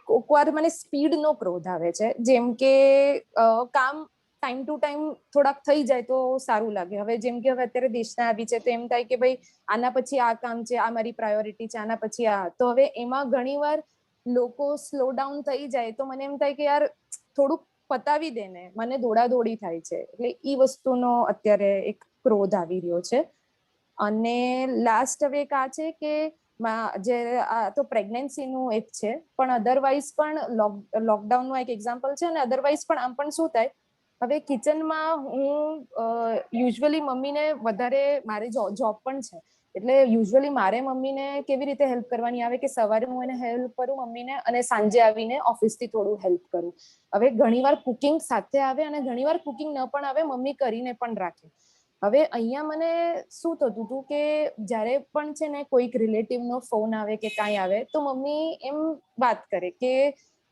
કોઈક વાર મને સ્પીડનો ક્રોધ આવે છે. જેમ કે કામ ટાઈમ ટુ ટાઈમ થોડાક થઈ જાય તો સારું લાગે. હવે જેમ કે હવે અત્યારે દેશના આવી છે તો એમ થાય કે ભાઈ આના પછી આ કામ છે, આ મારી પ્રાયોરિટી છે, આના પછી આ. તો હવે એમાં ઘણીવાર લોકો સ્લો ડાઉન થઈ જાય તો મને એમ થાય કે યાર થોડુંક પતાવી દે ને, મને દોડાદોડી થાય છે. એટલે ઈ વસ્તુનો અત્યારે એક ક્રોધ આવી રહ્યો છે. અને લાસ્ટ હવે એક આ છે કે જે આ તો પ્રેગ્નન્સીનું એક છે, પણ અધરવાઇઝ પણ લોકડાઉનનું એક એક્ઝામ્પલ છે. અને અધરવાઇઝ પણ આમ પણ શું થાય, હવે કિચનમાં હું યુઝ્યુઅલી મમ્મીને વધારે, મારી જોબ પણ છે એટલે યુઝ્યુઅલી મારે મમ્મીને કેવી રીતે હેલ્પ કરવાની આવે કે સવારે હું એને હેલ્પ કરું મમ્મીને અને સાંજે આવીને ઓફિસથી થોડું હેલ્પ કરું. હવે ઘણીવાર કુકિંગ સાથે આવે અને ઘણીવાર કુકિંગ ન પણ આવે, મમ્મી કરીને પણ રાખે. હવે અહીંયા મને શું થતું હતું કે જ્યારે પણ છે ને કોઈક રિલેટિવનો ફોન આવે કે કાંઈ આવે તો મમ્મી એમ વાત કરે કે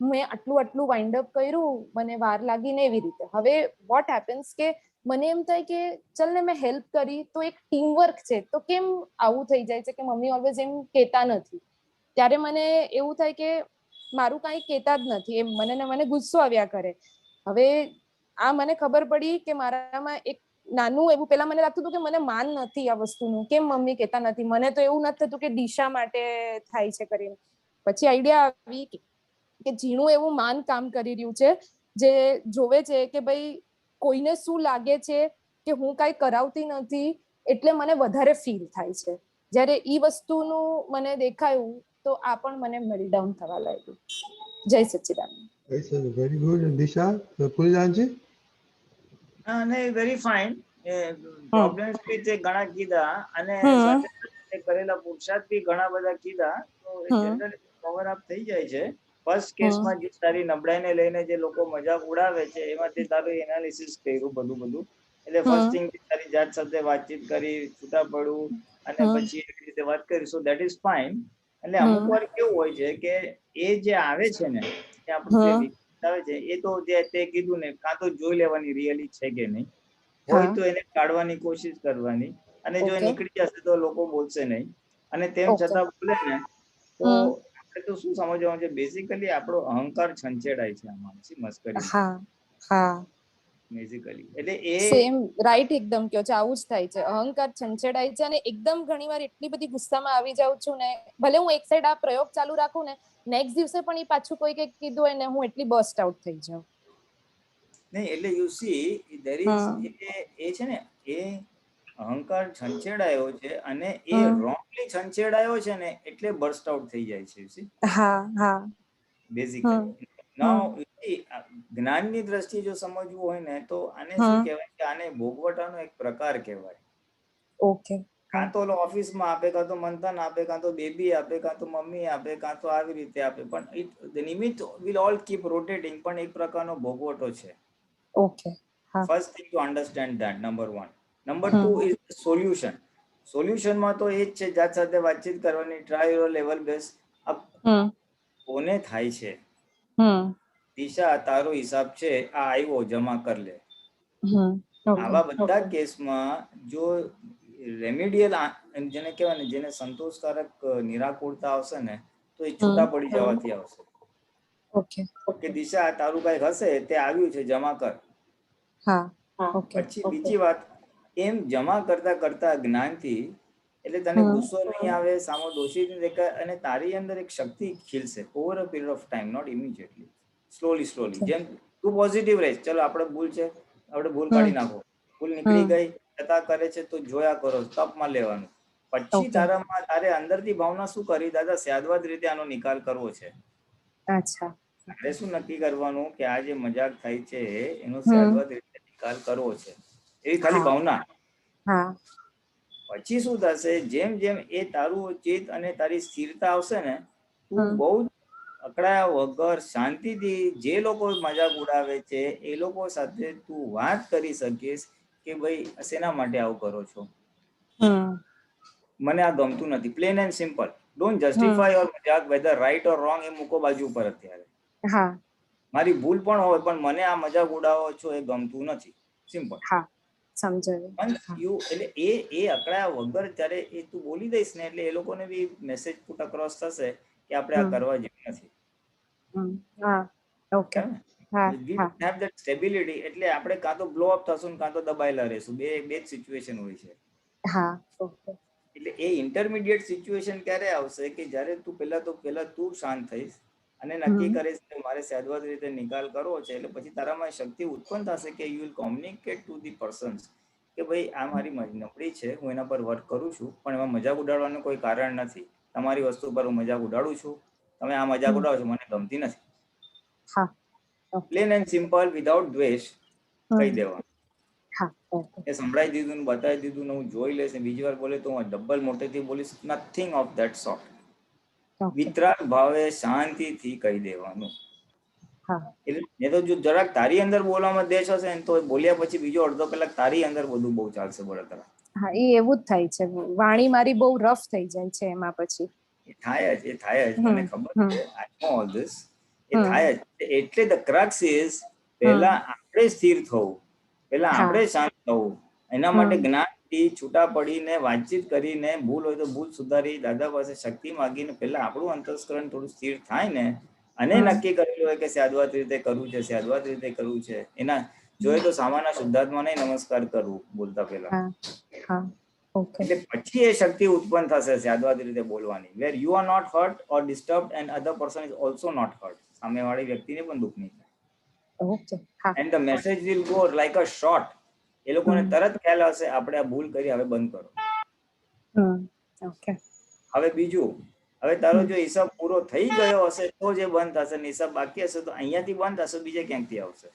મેં આટલું વાઇન્ડ અપ કર્યું, મને વાર લાગી ને એવી રીતે. હવે વોટ હેપન્સ કે મને એમ થાય કે ચલ ને મેં હેલ્પ કરી તો એક ટીમ વર્ક છે, તો કેમ આવું થઈ જાય છે કે મમ્મી ઓલવેઝ એમ કહેતા નથી. ત્યારે મને એવું થાય કે મારું કાંઈ કહેતા જ નથી એમ, મને ગુસ્સો આવ્યા કરે. હવે આ મને ખબર પડી કે મારામાં એક નાનું એવું, પેલા મને લાગતું હતું કે મને માન નથી આ વસ્તુનું, કેમ મમ્મી કહેતા નથી. મને તો એવું નથી થતું કે દિશા માટે થાય છે કરીને. પછી આઈડિયા આવી કે ઝીણું એવું માન કામ કરી રહ્યું છે, જે જોવે છે કે ભાઈ કોઈને શું લાગે છે કે હું કાંઈ કરાવતી નથી એટલે મને વધારે ફીલ થાય છે. જ્યારે ઈ વસ્તુનું મને દેખાયું તો આ પણ મને મેલ્ટડાઉન થવા લાગ્યું. જય સચ્ચિદાનંદ. Very good. દિશા, પુરીદાનજી? નહીં, વેરી ફાઇન. પ્રોબ્લેમ્સ બી તે ઘણા કીધા અને સાથે સાથે કરેલા પુરુષાર્થ બી ઘણા બધા કીધા. તો જનરલી કવર અપ થઈ જાય છે. ફર્સ્ટ કેસમાં જે તારી નબળાઈને લઈને જે લોકો મજાક ઉડાવે છે એમાંથી તારું એનાલિસિસ કર્યું બધું. એટલે ફર્સ્ટ થિંગ તારી જાત સાથે વાતચીત કરી, છૂટા પડવું અને પછી એવી રીતે વાત કરી. So that is fine. એટલે અમુક વાર કેવું હોય છે કે એ જે આવે છે ને, એ આપણું જે આવે છે એ તો જે તે કીધું ને, કાં તો જોઈ લેવાની રિયલી છે કે નહીં, હોય તો એને કાઢવાની કોશિશ કરવાની. અને જો નીકળી જશે તો લોકો બોલશે નહીં. અને તેમ છતાં બોલે ને તો આપણે તો શું સમજવાનું છે, બેઝિકલી આપણો અહંકાર છંછેડાય છે આમાં, મસ્કરી બેઝિકલી. એટલે એ સેમ રાઈટ એકદમ કયો છો, આવું જ થાય છે. અહંકાર છંછેડાય છે અને એકદમ ઘણીવાર એટલી બધી ગુસ્સામાં આવી જાઉં છું ને, ભલે હું એક સાઈડ આ પ્રયોગ ચાલુ રાખું ને, નેક્સ્ટ દિવસે પણ એ પાછું કોઈ કંઈક કીધું હોય ને હું એટલી બર્સ્ટ આઉટ થઈ જાઉં. નહીં, એટલે યુ સી ધેર ઇઝ એ છે ને, એ અહંકાર છંછેડાયો છે અને એ રોંગલી છંછેડાયો છે ને એટલે બર્સ્ટ આઉટ થઈ જાય છે. You C basically. નાઉ જ્ઞાનની દ્રષ્ટિએ જો સમજવું હોય ને તો આને શું કહેવાય કે આને ભોગવટાનો એક પ્રકાર કહેવાય. ઓકે. કાં તો ઓફિસમાં આપે, કાં તો મંથન આપે, કાં તો બેબી આપે, કાં તો મમ્મી આપે, કાં તો આવી રીતે આપે, પણ ધ નિમિત્ત વિલ ઓલ કીપ રોટેટિંગ, પણ એક પ્રકારનો ભોગવટો છે. Okay. First thing to understand that, number one. Number two is the solution. સોલ્યુશનમાં તો એ જ છે, જાત સાથે વાતચીત કરવાની, ટ્રાય યોર લેવલ બેસ્ટ. કોને થાય છે દિશા, તારો હિસાબ છે આ આવ્યો, જમા કર લે. આવા બધા કેસમાં જો રેમેડિયલ જેને કહેવાય ને, જેને સંતોષકારક નિરાકુરતા આવશે ને તો એ છૂટા પડી જવાથી આવશે. કે દિશા તારું કઈક હશે તે આવ્યું છે, જમા કર. પછી બીજી વાત, એમ જમા કરતા કરતા જ્ઞાનથી, એટલે તને ગુસ્સો નહીં આવે, સામો દોષિત નહીં દેખાય અને તારી અંદર એક શક્તિ ખીલશે over a period of time, not immediately, slowly. જેમ તું પોઝિટિવ રહે, ચલો આપણે ભૂલ છે, આપણે ભૂલ કાઢી નાખો, ભૂલ નીકળી ગઈ, છતાં કરે છે તો જોયા કરો, તપમાં લેવાનું. પછી તારામાં તારે અંદરથી ભાવના શું કરી, દાદા સ્યાદવાદ રીતે આનો નિકાલ કરવો છે. અચ્છા, તારે શું નક્કી કરવાનું કે આ જે મજાક થાય છે એનો સ્યાદવાદ રીતે નિકાલ કરવો છે, એવી ખાલી ભાવના. હા, પછી શું થશે, જેમ જેમ એ તારું ચિત્ત અને તારી સ્થિરતા આવશે ને, તું બહુ અકળાયા વગર શાંતિથી જે લોકો મજાક ઉડાવે છે એ લોકો સાથે તું વાત કરી શકીશ કે ભાઈ શેના માટે આવું કરો છો, મને આ ગમતું નથી. Plain and simple. Don't justify or મજાક વેધર રાઈટ ઓર રોંગ, એ મૂકો બાજુ ઉપર અત્યારે. મારી ભૂલ પણ હોય પણ મને આ મજાક ઉડાવો છો એ ગમતું નથી. સિમ્પલ. સમજાયું. એટલે એ અકળાયા વગર ત્યારે એ તું બોલી દઈશ ને એટલે એ લોકોને બી મેસેજ પુટ અક્રોસ થશે કે આપણે આ કરવા જેવું નથી. have that stability. એટલે આપણે કાં તો બ્લો અપ થશું કાં તો દબાયેલા રહેશું, બે જ સિચ્યુએશન હોય છે. એટલે એ ઇન્ટરમીડિયેટ સિચ્યુએશન ક્યારે આવશે કે જ્યારે તું પહેલા તું શાંત થઈશ અને નક્કી કરીશ કે મારે સહજવાદ રીતે નિકાલ કરવો છે. એટલે પછી તારામાં શક્તિ ઉત્પન્ન થશે કે you will communicate to the persons કે ભાઈ આ મારી નબળી છે, હું એના પર વર્ક કરું છું, પણ એમાં મજાક ઉડાડવાનું કોઈ કારણ નથી. તમારી વસ્તુ પર હું મજાક ઉડાડું છું, તમે આ મજાક ઉડાડો છો, મને ગમતી નથી. પ્લેન એન્ડ સિમ્પલ, વિધાઉટ દ્વેષ કહી દેવાનું. એ સંભળાઈ દીધું ને બતાવી દીધું ને હું જોઈ લઈશ ને બીજી વાર બોલે તો હું ડબલ મોટેથી બોલીશ. Nothing of that sort. વિતરાગ ભાવે શાંતિથી કહી દેવાનું. એટલે તો જો જરાક તારી અંદર બોલવામાં દેશ હશે ને તો બોલ્યા પછી બીજો અડધો કલાક તારી અંદર બધું બહુ ચાલશે બળતરા. હા, એ એવું જ થાય છે. વાણી મારી બહુ રફ થઈ જાય છે એમાં પછી. એ થાય જ મને ખબર છે. આઈ નો ઓલ ધીસ. એ થાય જ. એટલે ધ ક્રક્સ ઇઝ પહેલા આપણે સ્થિર થવું, પહેલા આપણે શાંત થવું. એના માટે જ્ઞાનથી છૂટા પડીને વાતચીત કરીને ભૂલ હોય તો ભૂલ સુધારી દાદા પાસે શક્તિ માગીને પહેલા આપણું અંતસ્કરણ થોડું સ્થિર થાય ને અને નક્કી કરેલું હોય કે સહજવાદ રીતે કરવું છે, સહજવાદ રીતે કરવું છે. એના જોઈએ તો સામાન્ય શુદ્ધાત્માને નમસ્કાર કરવું બોલતા પહેલા. એટલે પછી એ શક્તિ ઉત્પન્ન થશે સહજવાદ રીતે બોલવાની. Where you are not hurt or disturbed and other person is also not hurt. સામેવાળી વ્યક્તિને પણ દુઃખ નહીં થાય. And the message will go like a shot. એ લોકોને તરત ખ્યાલ આવશે આપણે આ ભૂલ કરી, હવે બંધ કરો. હવે બીજું, હવે તારો જો હિસાબ પૂરો થઈ ગયો હશે તો જે બંધ થશે, હિસાબ બાકી હશે તો અહીંયાથી બંધ થશે, બીજે ક્યાંકથી આવશે.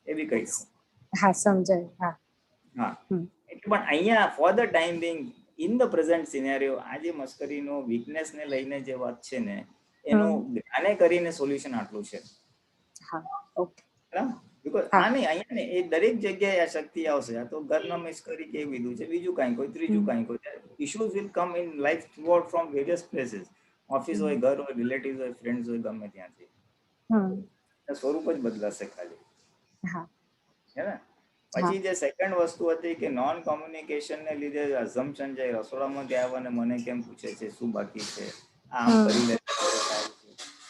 એ બી કહી દઉં. હા, સમજાય. હા, પણ અહીંયા for the time Bing in the present scenario આ જે મસ્કરીનો વીકનેસ ને લઈને જે વાત છે ને એનું જ્ઞાને કરીને સોલ્યુશન આટલું છે. બિકોઝ આ નહીં, અહીંયા ને એ દરેક જગ્યાએ આ શક્તિ આવશે. આ તો ઘરના મસ્કરી કેવી લીધું છે, બીજું કાંઈ કોઈ, ત્રીજું કાંઈ કોઈ. Issues will come in life throughout from various places. Office હોય, ઘર હોય, રિલેટિવ્સ હોય, ફ્રેન્ડ્સ હોય, ગમે ત્યાંથી સ્વરૂપ જ બદલાશે ખાલી. હે ને? પછી જે સેકન્ડ વસ્તુ હતી કે નોન કોમ્યુનિકેશન ને લીધે અઝમ્પશન છે, રસોડામાં ગયા હોય ને મને કેમ પૂછે છે શું બાકી છે, આમ કરી લે.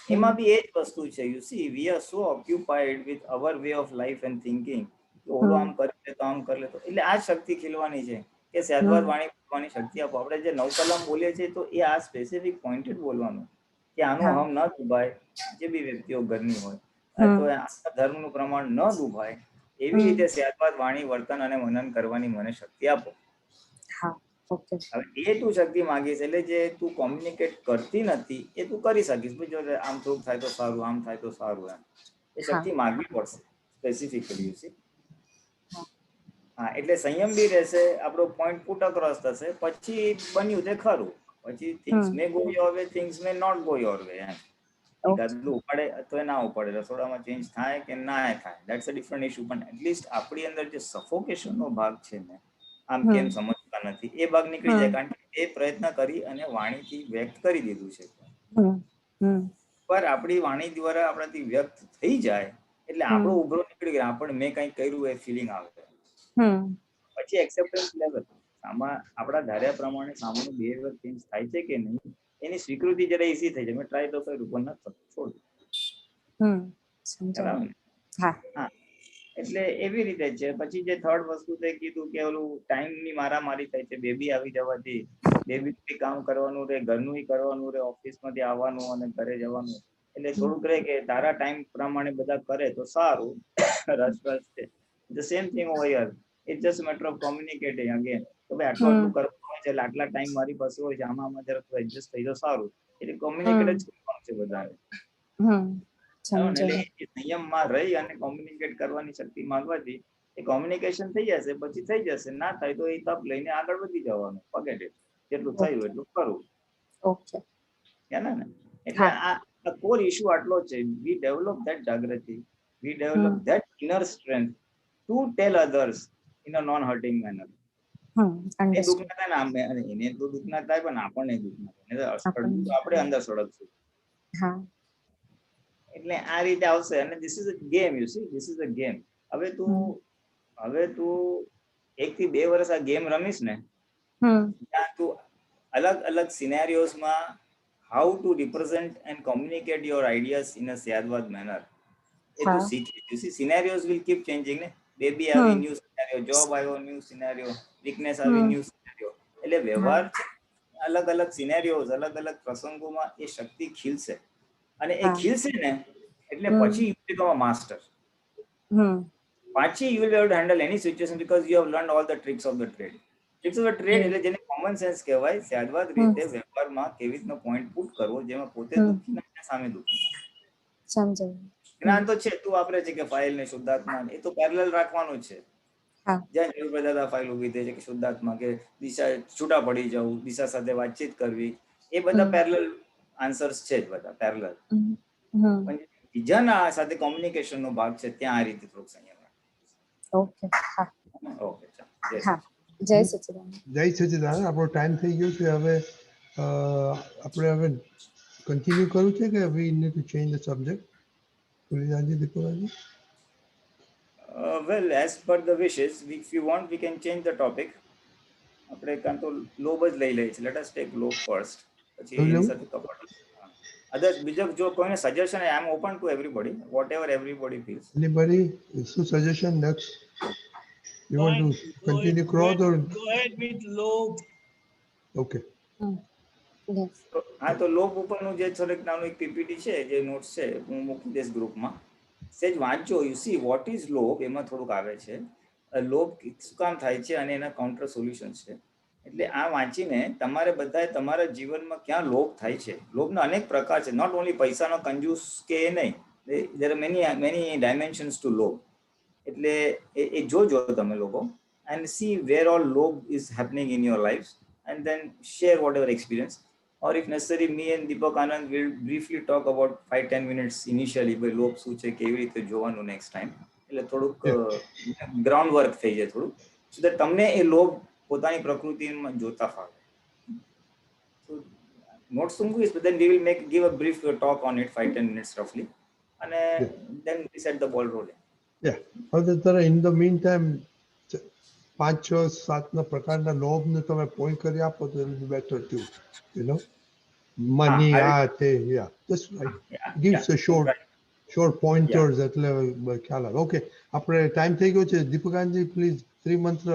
એમાં બી એ જ વસ્તુ છે. You C, we are so occupied with our way of life and thinking. ઓલો આમ કરી લે તો આમ કરી લે તો. એટલે આ શક્તિ ખીલવાની છે કે સહજવાદ વાણી બોલવાની શક્તિ આપો. આપણે જે 9 કલમ બોલીએ છીએ તો એ આ સ્પેસિફિક પોઈન્ટેડ બોલવાનું કે આનું હમ ન દુભાય. જે બી વ્યક્તિઓ ઘરની હોય તો આ ધર્મનું પ્રમાણ ન દુભાય એવી રીતે સહજવાદ વાણી વર્તન અને મનન કરવાની મને શક્તિ આપો. હવે એ તું શક્તિ માંગીશ એટલે જે તું કોમ્યુનિકેટ કરતી નથી એ તું કરી શકીશ. જો આમ થોડુંક થાય તો સારું, આમ થાય તો સારું, એમ એ શક્તિ માંગવી પડશે સ્પેસિફિકલી. હા, એટલે સંયમ બી રહેશે, આપણો પોઈન્ટ પુટ અક્રોસ થશે. પછી બન્યું તે ખરું. પછી things may go your way, things may not go your way. એમ ગાદલું ઉપાડે અથવા ના ઉપાડે, રસોડામાં ચેન્જ થાય કે ના થાય, દેટ્સ અ ડિફરન્ટ ઇશ્યુ. પણ એટલીસ્ટ આપણી અંદર જે સફોકેશનનો ભાગ છે ને, આમ કેમ સમજતા નથી, એ ભાગ નીકળી જાય. કારણ કે એ પ્રયત્ન કરી અને વાણીથી વ્યક્ત કરી દીધું છે. પર આપણી વાણી દ્વારા આપણાથી વ્યક્ત થઈ જાય એટલે આપણો ઉભરો નીકળી ગયા, આપણે મેં કંઈક કર્યું એ ફિલિંગ આવે. પછી એક્સેપ્ટન્સ લેવલ, આપણા ધાર્યા પ્રમાણે સામાન્ય બિહેવિયર ચેન્જ થાય છે કે નહીં એની સ્વીકૃતિ જરા ઈઝી થઈ જાય. મેં ટ્રાય તો કર્યું પણ નથી થતું, છોડ. હા, એટલે એવી રીતે છે. પછી જે થર્ડ વસ્તુ તે કીધું કે ઓલું ટાઈમની મારામારી થાય છે. બેબી આવી જવાથી બેબી કામ કરવાનું રહે, ઘરનું કરવાનું રહે, ઓફિસમાંથી આવવાનું અને ઘરે જવાનું. એટલે થોડુંક રહે કે તારા ટાઈમ પ્રમાણે બધા કરે તો સારું. રસપ્રદ છે. The same thing over here. It's just a matter of communicating again. તો ભાઈ આટલું આટલું કરવું હોય છે એટલે આટલા ટાઈમ મારી પાસે હોય છે, આમાં જરાક એડજસ્ટ થઈ જાવ સારું. એટલે કોમ્યુનિકેટ જ કરવાનું છે બધાને. એટલે એ સંયમમાં રહી અને કોમ્યુનિકેટ કરવાની શક્તિ માંગવાથી એ કોમ્યુનિકેશન થઈ જશે, પછી થઈ જશે. ના થાય તો એ તપ લઈને આગળ વધી જવાનું. Forget it. જેટલું થયું એટલું કરવું. ઓકે. ને એટલે આ કોર ઇશ્યુ આટલો છે. વી ડેવલપ ધેટ જાગૃતિ, we develop that inner strength to tell others in a non hurting manner. એ દુઃખ ના થાય ને, એને તો દુઃખ ના થાય પણ આપણને દુઃખ ના થાય. આપણે અંદર સળગશું. એટલે આ રીતે આવશે. અને this is a game, you C, this is a game. હવે તું 1 થી 2 વર્ષ આ ગેમ રમીશ ને, ત્યાં તું અલગ અલગ સિનેરિયોઝમાં how to represent and communicate your ideas in a Syadwad manner. એ તું શીખી. You see, scenarios will keep changing ને. બેબી આવી ન્યુ સિનેરિયો, જોબ આવ્યો ન્યુ સિનેરિયો, વીકનેસ આવી ન્યુ સિનેરિયો. એટલે વ્યવહાર અલગ અલગ સિનેરિયોઝ, અલગ અલગ પ્રસંગોમાં એ શક્તિ ખીલશે. અને એ ખીલશે ને એટલે પછી you become a master. પછી you will be able to handle any situation because you have learned all the tricks of the trade. Tricks of the trade એટલે જેને કોમન સેન્સ કહેવાય. સ્યાદવાદ રીતે વ્યવહારમાં કેવી રીતનો પોઈન્ટ પુટ કરવો જેમાં પોતે દુઃખી ના સામે દુઃખી ના. સમજાયું. જ્ઞાન તો છે, તું વાપરે છે કે ફાઇલ ને શુદ્ધાત્મા, એ તો પેરેલલ રાખવાનું છે. જ્યાં જરૂર દાદા ફાઇલ ઉભી થઈ છે કે શુદ્ધાત્મા કે દિશા છૂટા પડી જવું, દિશા સાથે વાતચીત કરવી, એ બધા પેરેલલ આન્સર્સ છે જ, બધા પેરેલલ. પણ બીજાના સાથે કોમ્યુનિકેશન નો ભાગ છે, ત્યાં આ રીતે થોડુંક સંયમ રાખો. ઓકે. ઓકે, હા. જય સચ્ચિદાનંદ. જય સચ્ચિદાનંદ. આપણો ટાઈમ થઈ ગયો છે. હવે આપણે હવે કન્ટિન્યુ કરવું છે કે we need to change the subject? પુલિદાજી, Deepakji? Well, as per the wishes, if you want, we can change the topic. આપણે કાં તો લોભ જ લઈ લઈએ છીએ. Let us take લોભ first. પછી એની સાથે કપટ. અધર્સ બીજા જો કોઈને suggestion, I am open to everybody, whatever everybody feels. Anybody? શું suggestion next? You want to continue Krodh or go ahead with lobh? Okay. હા, તો લોભ ઉપરનું જે થોડીક નાનું એક પીપીટી છે, જે નોટ્સ છે, હું મૂકી દઈશ ગ્રુપમાં. સેજ વાંચો. યુ સી વોટ ઇઝ લોભ, એમાં થોડુંક આવે છે. લોભ શું કામ થાય છે અને એના કાઉન્ટર સોલ્યુશન છે. એટલે આ વાંચીને તમારે બધાએ તમારા જીવનમાં ક્યાં લોભ થાય છે. લોભના અનેક પ્રકાર છે. નોટ ઓનલી પૈસાનો કંજૂસ કે એ નહીં. There are many dimensions to લોભ. એટલે એ જોજો તમે લોકો, and see where all lobe is happening in your lives, and then share whatever experience, or if necessary me and Deepak Anand will briefly talk about 5-10 minutes initially by lobe શું છે, કેવી રીતે જોવાનું next time. એટલે થોડુંક ગ્રાઉન્ડ વર્ક થઈ જાય થોડું, so that તમને એ લોભ પોતાની પ્રકૃતિમાં જોતા ફાવે. So notes to movies, but then we will give a brief talk on it, 5-10 minutes roughly, and then we set the ball rolling. Yeah. In the meantime, 5-6-7 પ્રકારના લોભને તમે પોઈન્ટ કરી આપો તો it will be better too, you know. Money, yeah, just like gives a short pointers એટલે ખ્યાલ આવે. Okay, આપણે ટાઈમ થઈ ગયો છે. દીપકાનજી, પ્લીઝ 3 મંત્ર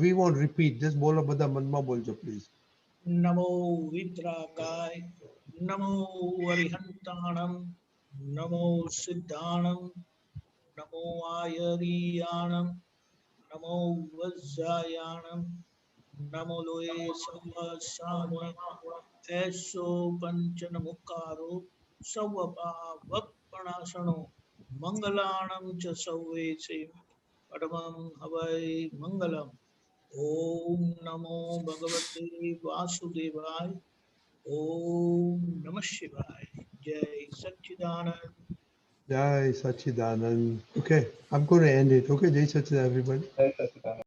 we won't repeat, just બોલો, બધા મનમાં બોલજો પ્લીઝ. નમો વિતરાગાય, નમો અરિહંતાણમ, નમો સિદ્ધાણમ, નમો આયરિયાણમ, નમો વજ્જાયાણમ, નમો લોએ સવસામ, એસો પંચન મુકારો, સવપાવપણાસણો, મંગલાણમ ચ સૌવેસે, પરમં હવૈ મંગલમ. ઓમ નમો ભગવતે વાસુદેવાય. ઓમ નમઃ શિવાય. જય સચ્ચિદાનંદ. Jai Sachidanand. Okay, I'm going to end it. Okay, Jai Sachidanand, everybody. Jai Sachidanand.